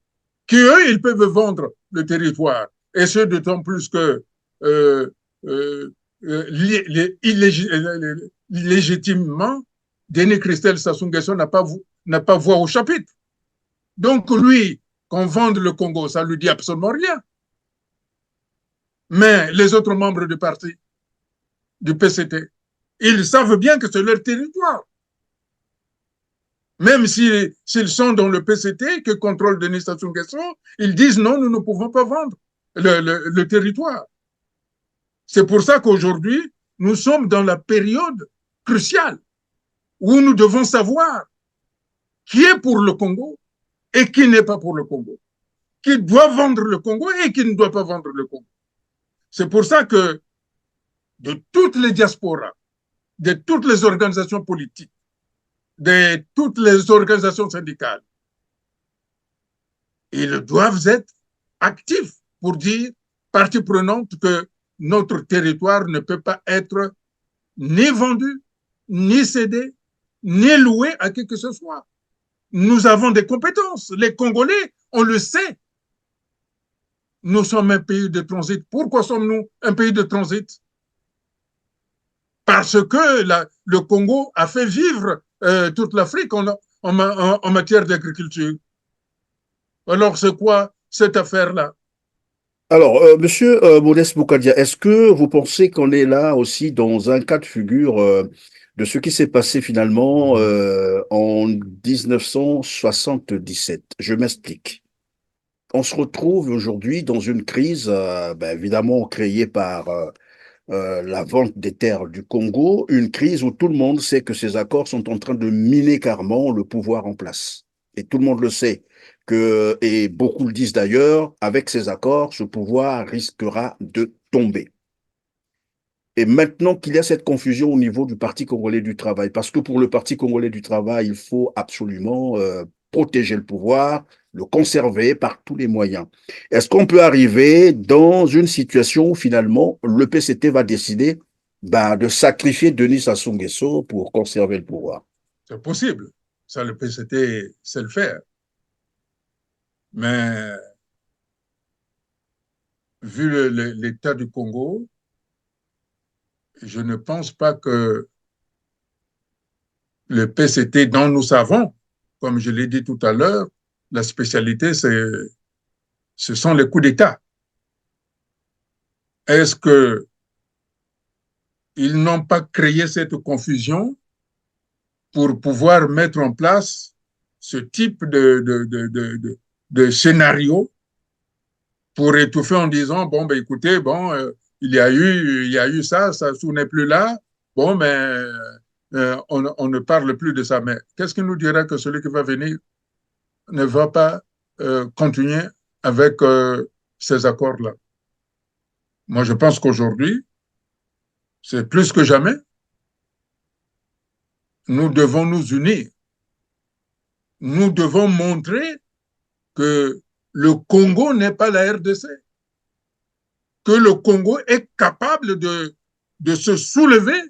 qui, eux, ils peuvent vendre le territoire. Et ce, d'autant plus que euh, euh, illégitimement, Denis Christel Sassou Nguesso n'a pas voix au chapitre. Donc, lui, qu'on vende le Congo, ça ne lui dit absolument rien. Mais les autres membres du parti, du PCT, ils savent bien que c'est leur territoire. Même s'ils sont dans le PCT que contrôle Denis Sassou Nguesso, ils disent non, nous ne pouvons pas vendre le territoire. C'est pour ça qu'aujourd'hui, nous sommes dans la période cruciale où nous devons savoir qui est pour le Congo et qui n'est pas pour le Congo, qui doit vendre le Congo et qui ne doit pas vendre le Congo. C'est pour ça que de toutes les diasporas, de toutes les organisations politiques, de toutes les organisations syndicales, ils doivent être actifs pour dire, partie prenante, que notre territoire ne peut pas être ni vendu, ni cédé, ni loué à qui que ce soit. Nous avons des compétences. Les Congolais, on le sait. Nous sommes un pays de transit. Pourquoi sommes-nous un pays de transit? Parce que le Congo a fait vivre toute l'Afrique en matière d'agriculture. Alors, c'est quoi cette affaire-là? Alors, monsieur Modeste Boukadia, est-ce que vous pensez qu'on est là aussi dans un cas de figure de ce qui s'est passé finalement en 1977? Je m'explique. On se retrouve aujourd'hui dans une crise, évidemment créée par la vente des terres du Congo, une crise où tout le monde sait que ces accords sont en train de miner carrément le pouvoir en place. Et tout le monde le sait. Et beaucoup le disent d'ailleurs, avec ces accords, ce pouvoir risquera de tomber. Et maintenant qu'il y a cette confusion au niveau du Parti congolais du travail, parce que pour le Parti congolais du travail, il faut absolument protéger le pouvoir, le conserver par tous les moyens. Est-ce qu'on peut arriver dans une situation où finalement le PCT va décider de sacrifier Denis Sassou Nguesso pour conserver le pouvoir? C'est possible. Ça, le PCT sait le faire. Mais vu l'état du Congo, je ne pense pas que le PCT dont nous savons, comme je l'ai dit tout à l'heure, la spécialité, ce sont les coups d'État. Est-ce que ils n'ont pas créé cette confusion pour pouvoir mettre en place ce type de scénario pour étouffer en disant, bon, ben, écoutez, bon, il y a eu ça, Sassou n'est plus là, bon, ben, on ne parle plus de ça. Mais qu'est-ce qui nous dira que celui qui va venir ne va pas continuer avec ces accords-là? Moi, je pense qu'aujourd'hui, c'est plus que jamais, nous devons nous unir. Nous devons montrer que le Congo n'est pas la RDC, que le Congo est capable de se soulever,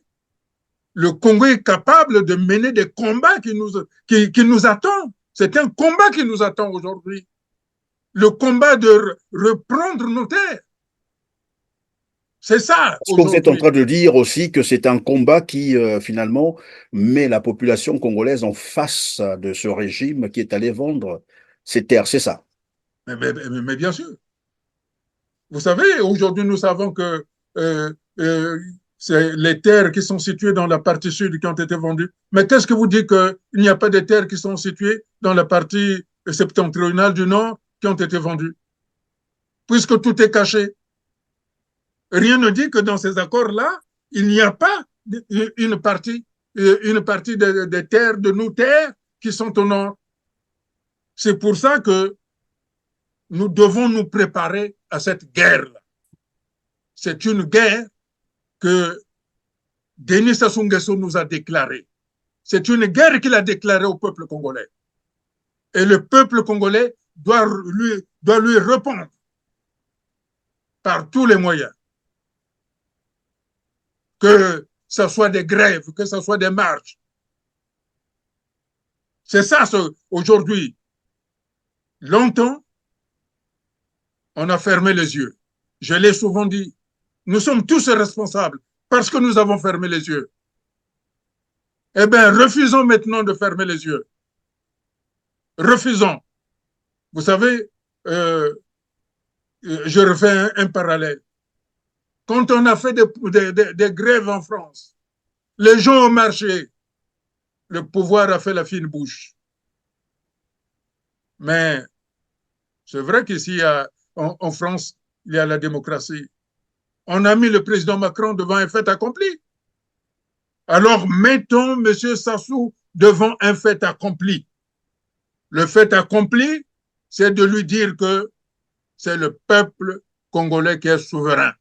le Congo est capable de mener des combats qui nous attendent. C'est un combat qui nous attend aujourd'hui. Le combat de reprendre nos terres. C'est ça Est-ce que vous êtes en aujourd'hui. train de dire aussi que c'est un combat qui, finalement, met la population congolaise en face de ce régime qui est allé vendre ses terres, c'est ça? Mais bien sûr. Vous savez, aujourd'hui, nous savons que euh, euh, c'est les terres qui sont situées dans la partie sud qui ont été vendues. Mais qu'est-ce que vous dites qu'il n'y a pas de terres qui sont situées dans la partie septentrionale du nord qui ont été vendues? Puisque tout est caché. Rien ne dit que dans ces accords-là, il n'y a pas une partie des terres, de nos terres qui sont au nord. C'est pour ça que nous devons nous préparer à cette guerre-là. C'est une guerre que Denis Sassou Nguesso nous a déclarée. C'est une guerre qu'il a déclarée au peuple congolais. Et le peuple congolais doit lui répondre par tous les moyens. Que ce soit des grèves, que ce soit des marches. C'est ça aujourd'hui. Longtemps, on a fermé les yeux. Je l'ai souvent dit. Nous sommes tous responsables parce que nous avons fermé les yeux. Eh bien, refusons maintenant de fermer les yeux. Refusons. Vous savez, je refais un parallèle. Quand on a fait des grèves en France, les gens ont marché, le pouvoir a fait la fine bouche. Mais c'est vrai qu'ici, en France, il y a la démocratie. On a mis le président Macron devant un fait accompli. Alors mettons M. Sassou devant un fait accompli. Le fait accompli, c'est de lui dire que c'est le peuple congolais qui est souverain.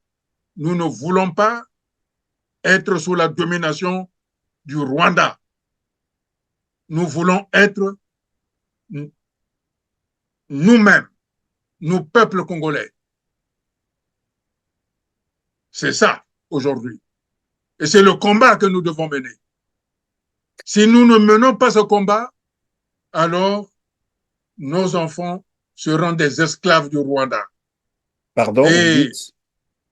Nous ne voulons pas être sous la domination du Rwanda. Nous voulons être nous-mêmes, nous, peuple congolais. C'est ça aujourd'hui. Et c'est le combat que nous devons mener. Si nous ne menons pas ce combat, alors nos enfants seront des esclaves du Rwanda. Pardon, vous Et dites,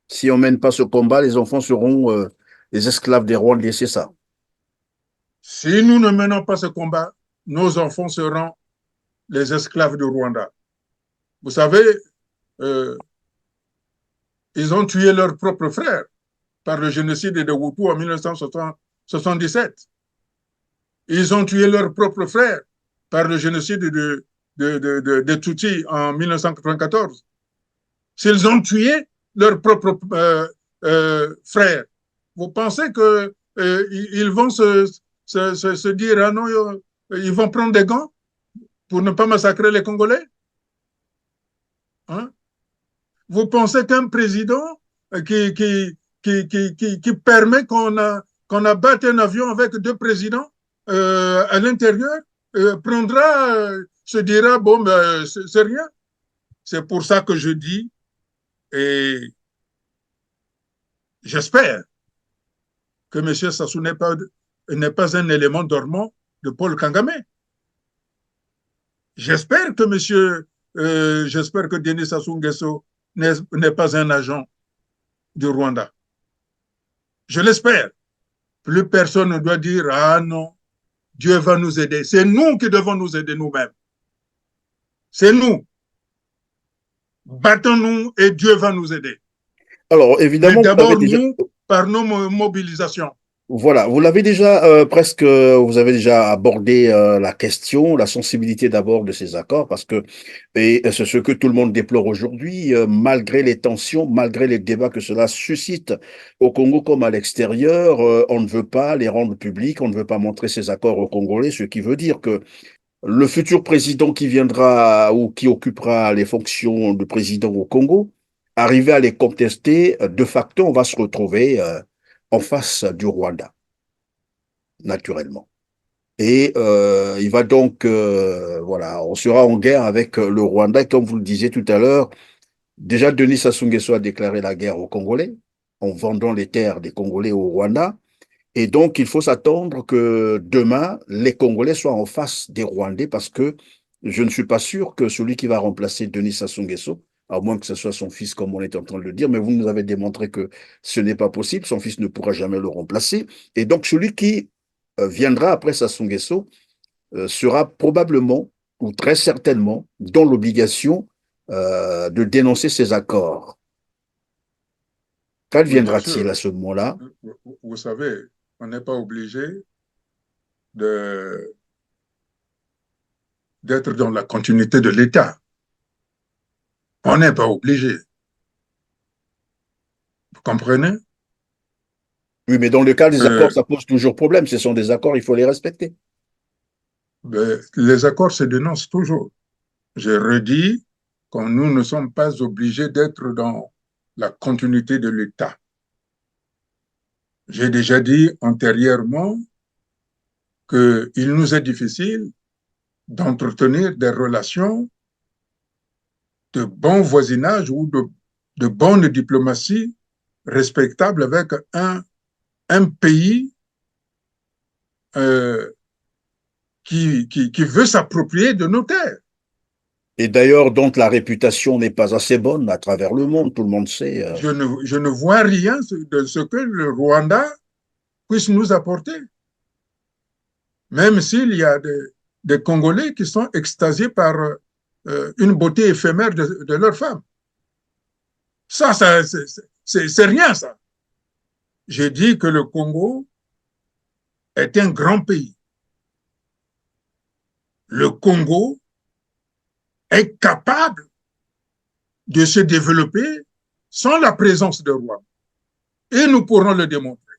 si on ne mène pas ce combat, les enfants seront les esclaves des Rwandais, c'est ça? si nous ne menons pas ce combat, nos enfants seront les esclaves du Rwanda. Vous savez, euh, ils ont tué leurs propres frères par le génocide de Hutus en 1977. Ils ont tué leurs propres frères par le génocide de Tutsis en 1994. S'ils ont tué leurs propres frères, vous pensez qu'ils vont se dire, ah non, ils vont prendre des gants pour ne pas massacrer les Congolais? Hein? Vous pensez qu'un président qui permet qu'on abatte un avion avec deux présidents à l'intérieur prendra, se dira, bon, ben, c'est rien. C'est pour ça que je dis, et j'espère que M. Sassou n'est pas un élément dormant de Paul Kagame. J'espère que j'espère que Denis Sassou Nguesso n'est pas un agent du Rwanda. Je l'espère. Plus personne ne doit dire, ah non, Dieu va nous aider. C'est nous qui devons nous aider nous-mêmes. C'est nous. Battons-nous et Dieu va nous aider. Alors, Mais évidemment, d'abord, nous, par nos mobilisations. Voilà, vous l'avez déjà presque, vous avez déjà abordé la question, la sensibilité d'abord de ces accords, parce que et c'est ce que tout le monde déplore aujourd'hui, malgré les tensions, malgré les débats que cela suscite au Congo comme à l'extérieur, on ne veut pas les rendre publics, on ne veut pas montrer ces accords aux Congolais, ce qui veut dire que le futur président qui viendra ou qui occupera les fonctions de président au Congo, arriver à les contester, de facto, on va se retrouver en face du Rwanda, naturellement. Et il va donc, voilà, on sera en guerre avec le Rwanda. Et comme vous le disiez tout à l'heure, déjà Denis Sassou Nguesso a déclaré la guerre aux Congolais en vendant les terres des Congolais au Rwanda. Et donc, il faut s'attendre que demain, les Congolais soient en face des Rwandais parce que je ne suis pas sûr que celui qui va remplacer Denis Sassou Nguesso, à moins que ce soit son fils, comme on est en train de le dire, mais vous nous avez démontré que ce n'est pas possible, son fils ne pourra jamais le remplacer. Et donc, celui qui viendra après Sassou Nguesso sera probablement ou très certainement dans l'obligation de dénoncer ces accords. Oui, bien Qu'adviendra-t-il sûr. à ce moment-là? Vous savez, on n'est pas obligé de, d'être dans la continuité de l'État. On n'est pas obligé. Vous comprenez? Oui, mais dans le cas des accords, Euh, ça pose toujours problème. Ce sont des accords, il faut les respecter. ben, les accords se dénoncent toujours. Je redis que nous ne sommes pas obligés d'être dans la continuité de l'État. J'ai déjà dit antérieurement qu'il nous est difficile d'entretenir des relations de bon voisinage ou de bonne diplomatie respectable avec un pays euh, qui veut s'approprier de nos terres. Et d'ailleurs, dont la réputation n'est pas assez bonne à travers le monde, tout le monde sait. Je ne vois rien de ce que le Rwanda puisse nous apporter, même s'il y a des Congolais qui sont extasiés par une beauté éphémère de leur femme. Ça c'est rien, ça. J'ai dit que le Congo est un grand pays. Le Congo est capable de se développer sans la présence de Rwanda. Et nous pourrons le démontrer.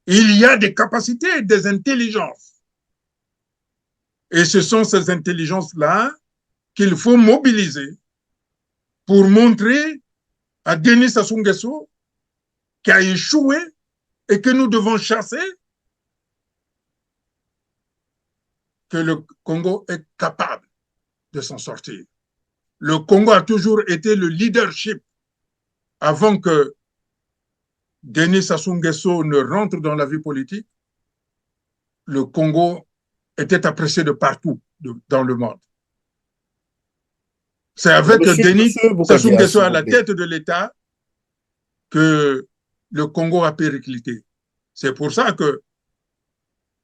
Il y a des capacités, des intelligences. Et ce sont ces intelligences-là qu'il faut mobiliser pour montrer à Denis Sassou Nguesso qui a échoué et que nous devons chasser, que le Congo est capable de s'en sortir. Le Congo a toujours été le leadership avant que Denis Sassou Nguesso ne rentre dans la vie politique. Le Congo était apprécié de partout dans le monde. C'est avec Denis Monsieur Sassou Boukadia, Nguesso s'il à vous la plaît. tête de l'État que le Congo a périclité. C'est pour ça que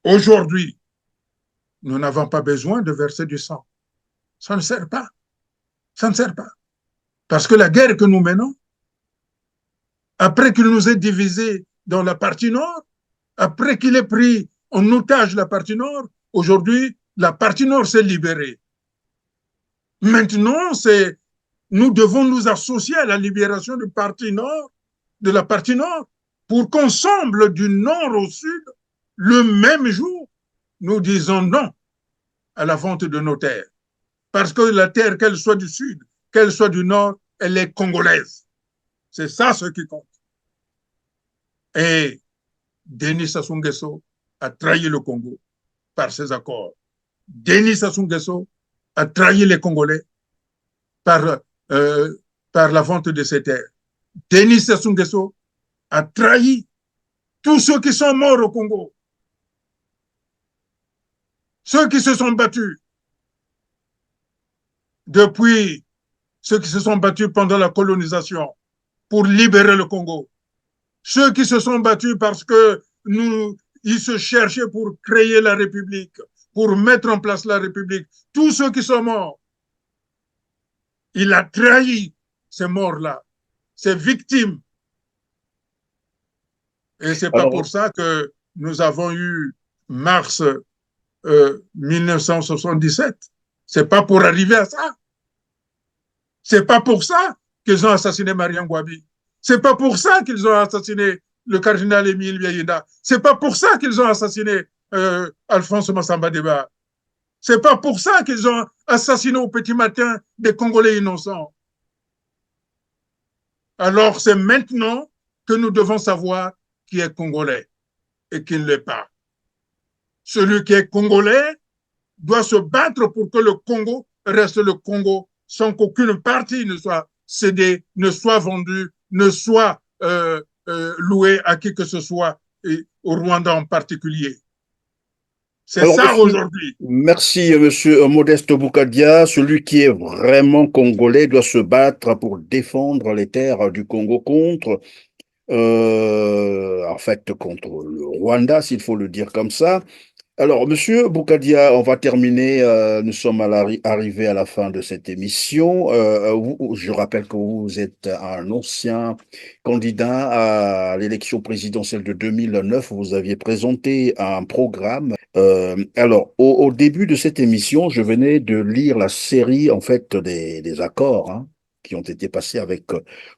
aujourd'hui, nous n'avons pas besoin de verser du sang. Ça ne sert pas. Ça ne sert pas. Parce que la guerre que nous menons, après qu'il nous ait divisés dans la partie nord, après qu'il ait pris en otage la partie nord, aujourd'hui, la partie nord s'est libérée. Maintenant, nous devons nous associer à la libération de la partie nord, pour qu'ensemble, du nord au sud, le même jour, nous disons non à la vente de nos terres. Parce que la terre, qu'elle soit du sud, qu'elle soit du nord, elle est congolaise. C'est ça ce qui compte. Et Denis Sassou Nguesso a trahi le Congo par ses accords. Denis Sassou Nguesso a trahi les Congolais par, euh, par la vente de ses terres. Denis Sassou Nguesso a trahi tous ceux qui sont morts au Congo, ceux qui se sont battus depuis, ceux qui se sont battus pendant la colonisation pour libérer le Congo, ceux qui se sont battus parce que ils se cherchaient pour créer la République, pour mettre en place la République, tous ceux qui sont morts, il a trahi ces morts-là, ces victimes Et c'est pas pour Alors, ça que nous avons eu mars 1977. C'est pas pour arriver à ça. C'est pas pour ça qu'ils ont assassiné Mariam Gwabi. C'est pas pour ça qu'ils ont assassiné le cardinal Émile Biayenda. C'est pas pour ça qu'ils ont assassiné Alphonse Massamba Deba. C'est pas pour ça qu'ils ont assassiné au petit matin des Congolais innocents. Alors c'est maintenant que nous devons savoir qui est Congolais et qui ne l'est pas. Celui qui est Congolais doit se battre pour que le Congo reste le Congo sans qu'aucune partie ne soit cédée, ne soit vendue, ne soit louée à qui que ce soit, et au Rwanda en particulier. C'est alors, ça aujourd'hui. merci, monsieur Modeste Boukadia. Celui qui est vraiment congolais doit se battre pour défendre les terres du Congo contre, en fait, contre le Rwanda, s'il faut le dire comme ça. Alors, monsieur Boukadia, on va terminer. Nous sommes arrivés à la fin de cette émission. Je rappelle que vous êtes un ancien candidat à l'élection présidentielle de 2009. Vous aviez présenté un programme. Alors, au début de cette émission, je venais de lire la série, en fait, des accords, hein, qui ont été passés avec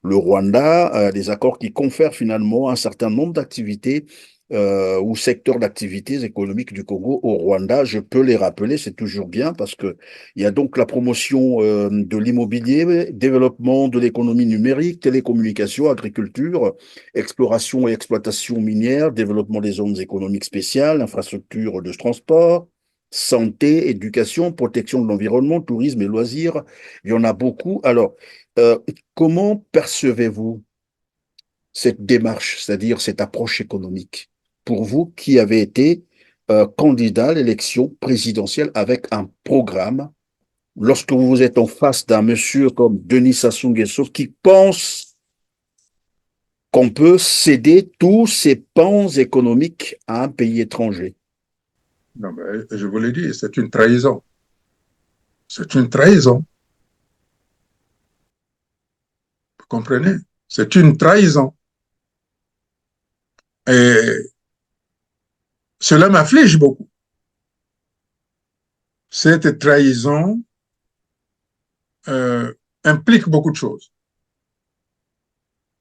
le Rwanda, des accords qui confèrent finalement un certain nombre d'activités ou secteurs d'activités économiques du Congo au Rwanda. Je peux les rappeler, c'est toujours bien parce que il y a donc la promotion de l'immobilier, développement de l'économie numérique, télécommunications, agriculture, exploration et exploitation minière, développement des zones économiques spéciales, infrastructures de transport, santé, éducation, protection de l'environnement, tourisme et loisirs. Il y en a beaucoup. Alors, euh, comment percevez-vous cette démarche, c'est-à-dire cette approche économique, pour vous qui avez été candidat à l'élection présidentielle avec un programme, lorsque vous êtes en face d'un monsieur comme Denis Sassou Nguesso qui pense qu'on peut céder tous ses pans économiques à un pays étranger? Non, ben, je vous l'ai dit, c'est une trahison. C'est une trahison. Vous comprenez? C'est une trahison. Et cela m'afflige beaucoup. Cette trahison euh, implique beaucoup de choses.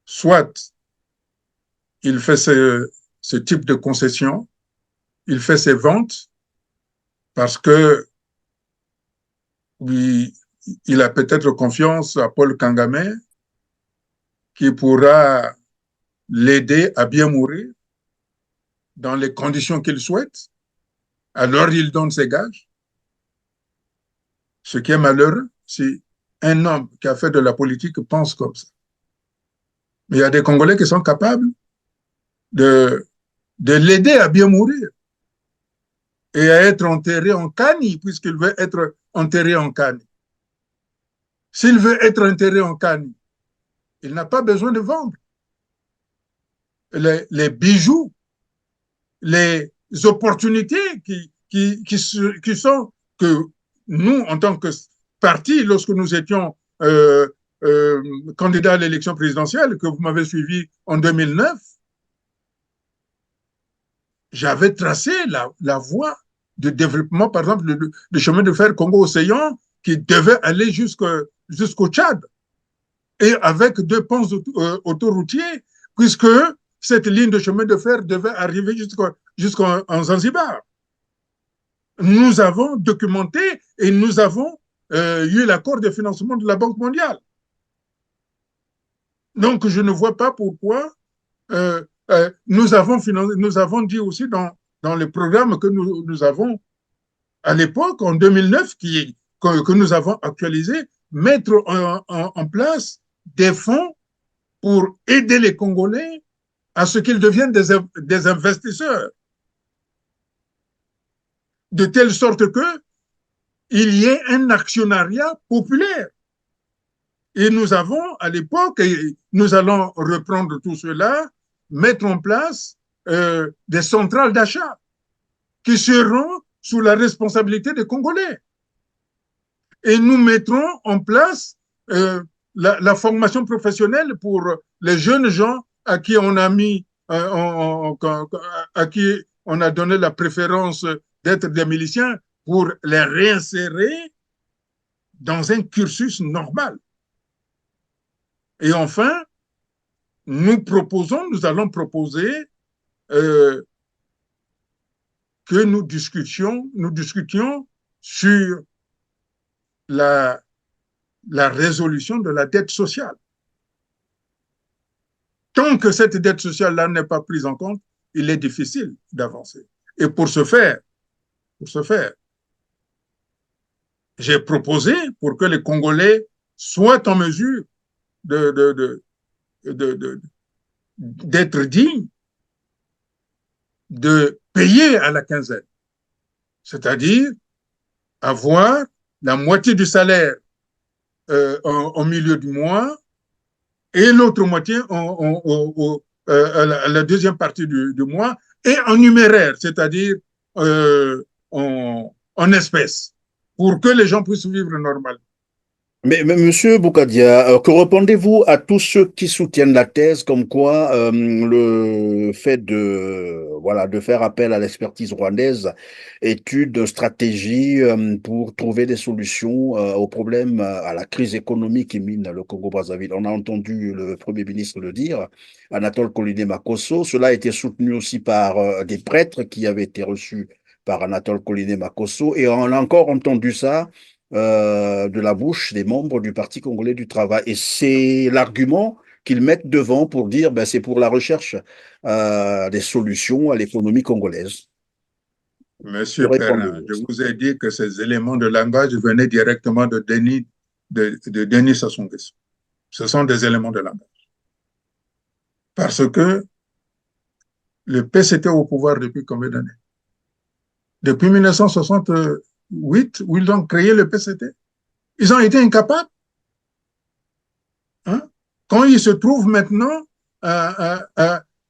Soit il fait ce type de concession, il fait ses ventes parce que lui, il a peut-être confiance à Paul Kagame qui pourra l'aider à bien mourir dans les conditions qu'il souhaite. Alors il donne ses gages. Ce qui est malheureux, c'est un homme qui a fait de la politique pense comme ça. Mais il y a des Congolais qui sont capables de, de l'aider à bien mourir et à être enterré en Kani, puisqu'il veut être enterré en Kani. S'il veut être enterré en Kani, il n'a pas besoin de vendre les bijoux, les opportunités qui sont que nous, en tant que parti, lorsque nous étions candidats à l'élection présidentielle, que vous m'avez suivi en 2009, j'avais tracé la voie de développement, par exemple, le chemin de fer Congo-Océan qui devait aller jusqu'au Tchad et avec deux ponts autoroutiers, puisque cette ligne de chemin de fer devait arriver jusqu'en Zanzibar. Nous avons documenté et nous avons eu l'accord de financement de la Banque mondiale. Donc, je ne vois pas pourquoi nous avons dit aussi dans les programmes que nous avons à l'époque, en 2009, que nous avons actualisé, mettre en place des fonds pour aider les Congolais à ce qu'ils deviennent des investisseurs, de telle sorte qu'il y ait un actionnariat populaire. Et nous avons, à l'époque, et nous allons reprendre tout cela, mettre en place des centrales d'achat qui seront sous la responsabilité des Congolais. Et nous mettrons en place la formation professionnelle pour les jeunes gens à qui on a mis à qui on a donné la préférence d'être des miliciens pour les réinsérer dans un cursus normal. Et enfin, nous allons proposer que nous discutions sur la résolution de la dette sociale. Tant que cette dette sociale-là n'est pas prise en compte, il est difficile d'avancer. Et pour ce faire, j'ai proposé pour que les Congolais soient en mesure d'être dignes de payer à la quinzaine, c'est-à-dire avoir la moitié du salaire au milieu du mois et l'autre moitié à la deuxième partie du mois et en numéraire, c'est-à-dire en espèces, pour que les gens puissent vivre normalement. Mais Monsieur Boukadia, que répondez-vous à tous ceux qui soutiennent la thèse comme quoi le fait de faire appel à l'expertise rwandaise est une stratégie pour trouver des solutions aux problèmes, à la crise économique qui mine le Congo-Brazzaville? On a entendu le Premier ministre le dire, Anatole Koliné-Makosso. Cela a été soutenu aussi par des prêtres qui avaient été reçus par Anatole Koliné-Makosso, et on a encore entendu ça de la bouche des membres du Parti congolais du travail. Et c'est l'argument qu'ils mettent devant pour dire ben, c'est pour la recherche des solutions à l'économie congolaise. Monsieur Perrin, je vous ai dit que ces éléments de langage venaient directement de Denis Sassou Nguesso. Ce sont des éléments de langage. Parce que le PCT est au pouvoir depuis combien d'années? Depuis 1968, où ils ont créé le PCT. Ils ont été incapables. Hein? Quand ils se trouvent maintenant à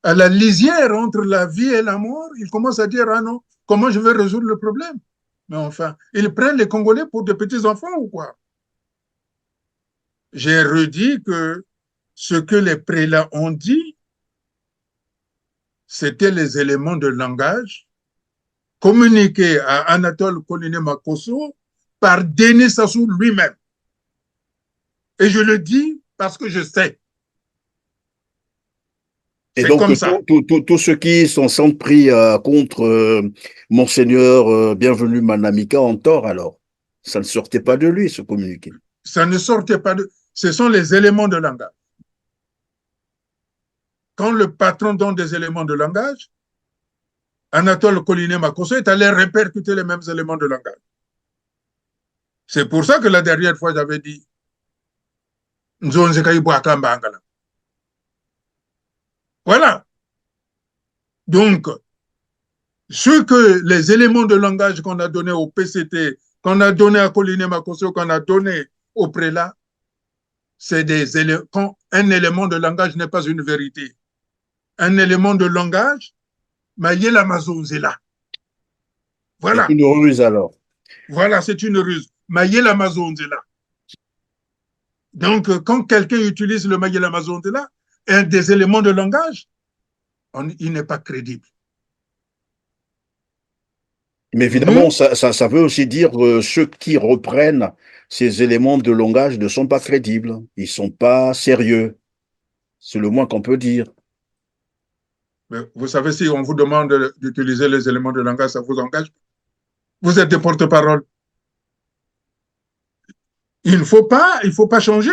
la lisière entre la vie et la mort, ils commencent à dire, ah non, comment je vais résoudre le problème? Mais enfin, ils prennent les Congolais pour des petits-enfants ou quoi? J'ai redit que ce que les prélats ont dit, c'était les éléments de langage communiqués à Anatole Koliné-Makosso par Denis Sassou lui-même. Et je le dis parce que je sais. Et donc, tous ceux qui sont sans pris contre Monseigneur Bienvenu Manamika ont tort alors. Ça ne sortait pas de lui, ce communiqué. Ça ne sortait pas de... Ce sont les éléments de langage. Quand le patron donne des éléments de langage, Anatole Koliné-Makosso est allé répercuter les mêmes éléments de langage. C'est pour ça que la dernière fois, j'avais dit voilà. Donc, ce que les éléments de langage qu'on a donnés au PCT, qu'on a donné à Koliné-Makosso, qu'on a donné au prélat, c'est des éléments. Quand un élément de langage n'est pas une vérité, un élément de langage, Maïe l'Amazonzela. Voilà. C'est une ruse alors. Voilà, c'est une ruse. Maïe l'Amazonzela. Donc, quand quelqu'un utilise le Maïe l'Amazonzela, un des éléments de langage, il n'est pas crédible. Mais évidemment, ça veut aussi dire que ceux qui reprennent ces éléments de langage ne sont pas crédibles. Ils ne sont pas sérieux. C'est le moins qu'on peut dire. Mais vous savez, si on vous demande d'utiliser les éléments de langage, ça vous engage. Vous êtes des porte-parole. Il ne faut pas changer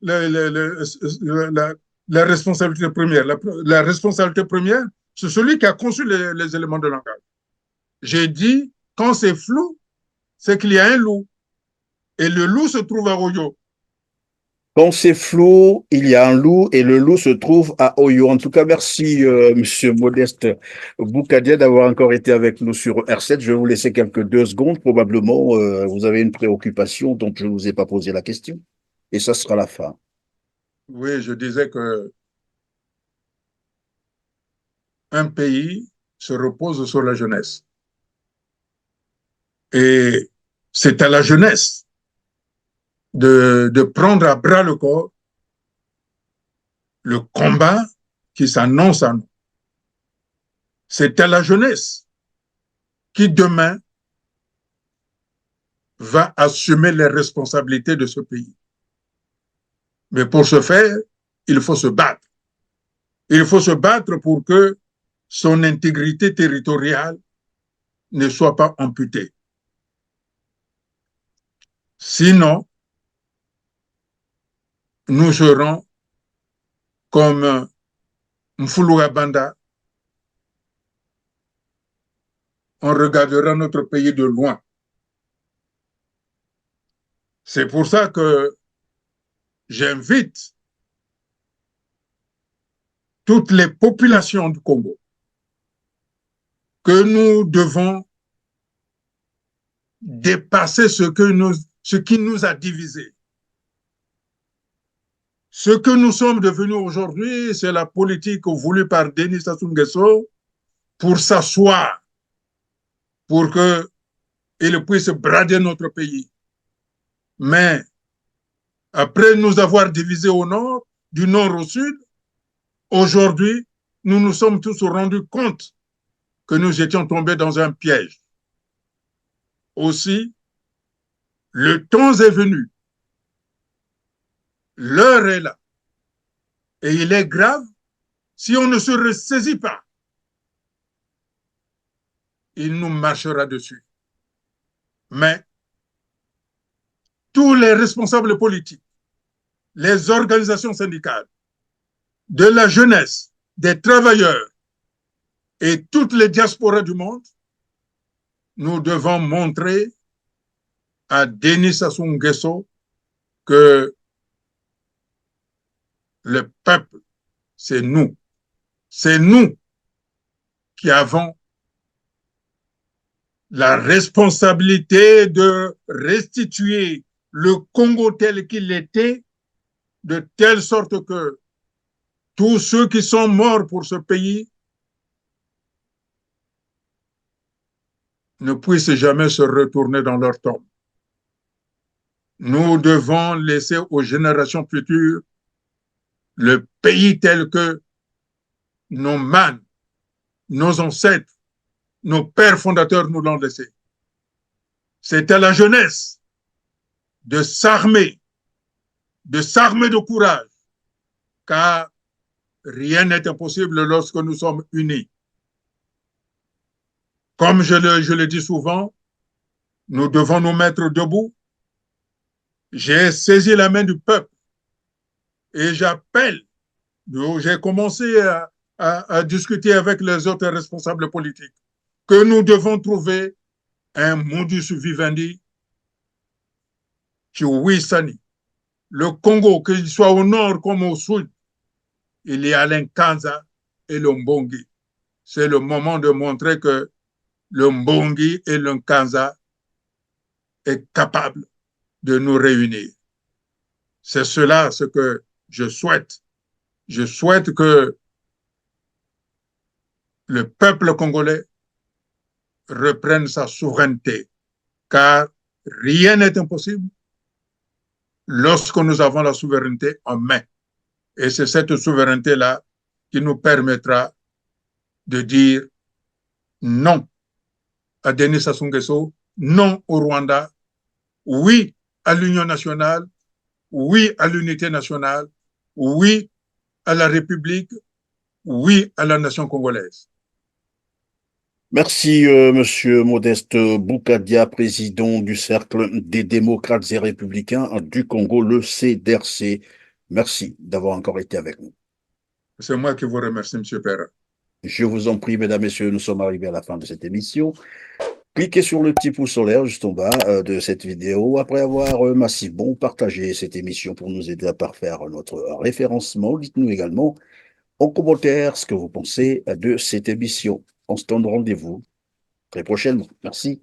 la responsabilité première. La responsabilité première, c'est celui qui a conçu les éléments de langage. J'ai dit, quand c'est flou, c'est qu'il y a un loup. Et le loup se trouve à Oyo. Quand c'est flou, il y a un loup et le loup se trouve à Oyo. En tout cas, merci, Monsieur Modeste Boukadia, d'avoir encore été avec nous sur R7. Je vais vous laisser quelques 2 secondes. Probablement, vous avez une préoccupation, donc je ne vous ai pas posé la question. Et ça sera la fin. Oui, je disais que un pays se repose sur la jeunesse. Et c'est à la jeunesse de prendre à bras le corps le combat qui s'annonce à nous. C'est à la jeunesse qui demain va assumer les responsabilités de ce pays. Mais pour ce faire, il faut se battre. Il faut se battre pour que son intégrité territoriale ne soit pas amputée. Sinon, nous serons comme Mfulura Banda. On regardera notre pays de loin. C'est pour ça que j'invite toutes les populations du Congo que nous devons dépasser ce qui nous a divisés. Ce que nous sommes devenus aujourd'hui, c'est la politique voulue par Denis Sassou Nguesso pour s'asseoir, pour qu'il puisse brader notre pays. Mais après nous avoir divisés au nord, du nord au sud, aujourd'hui, nous nous sommes tous rendus compte que nous étions tombés dans un piège. Aussi, le temps est venu, l'heure est là, et il est grave si on ne se ressaisit pas. Il nous marchera dessus. Mais tous les responsables politiques, les organisations syndicales, de la jeunesse, des travailleurs et toutes les diasporas du monde, nous devons montrer à Denis Sassou Nguesso que le peuple, c'est nous. C'est nous qui avons la responsabilité de restituer le Congo tel qu'il était, de telle sorte que tous ceux qui sont morts pour ce pays ne puissent jamais se retourner dans leur tombe. Nous devons laisser aux générations futures le pays tel que nos mânes, nos ancêtres, nos pères fondateurs nous l'ont laissé. C'est à la jeunesse de s'armer de courage, car rien n'est impossible lorsque nous sommes unis. Comme je le dis souvent, nous devons nous mettre debout. J'ai saisi la main du peuple et j'appelle, j'ai commencé à discuter avec les autres responsables politiques, que nous devons trouver un modus vivendi qui Wissani. Le Congo, qu'il soit au nord comme au sud, il y a l'Nkanza et le Mbongi. C'est le moment de montrer que le Mbongi et le Nkanza est capable de nous réunir. C'est cela ce que je souhaite. Je souhaite que le peuple congolais reprenne sa souveraineté, car rien n'est impossible lorsque nous avons la souveraineté en main. Et c'est cette souveraineté-là qui nous permettra de dire non à Denis Sassou Nguesso, non au Rwanda, oui à l'Union nationale, oui à l'unité nationale, oui à la République, oui à la nation congolaise. Merci, Monsieur Modeste Boukadia, président du Cercle des démocrates et républicain du Congo, le CDRC. Merci d'avoir encore été avec nous. C'est moi qui vous remercie, M. Perra. Je vous en prie, mesdames, messieurs, nous sommes arrivés à la fin de cette émission. Cliquez sur le petit pouce en l'air juste en bas de cette vidéo après avoir massivement partagé cette émission pour nous aider à parfaire notre référencement. Dites-nous également en commentaire ce que vous pensez de cette émission. On se donne rendez-vous très prochainement. Merci.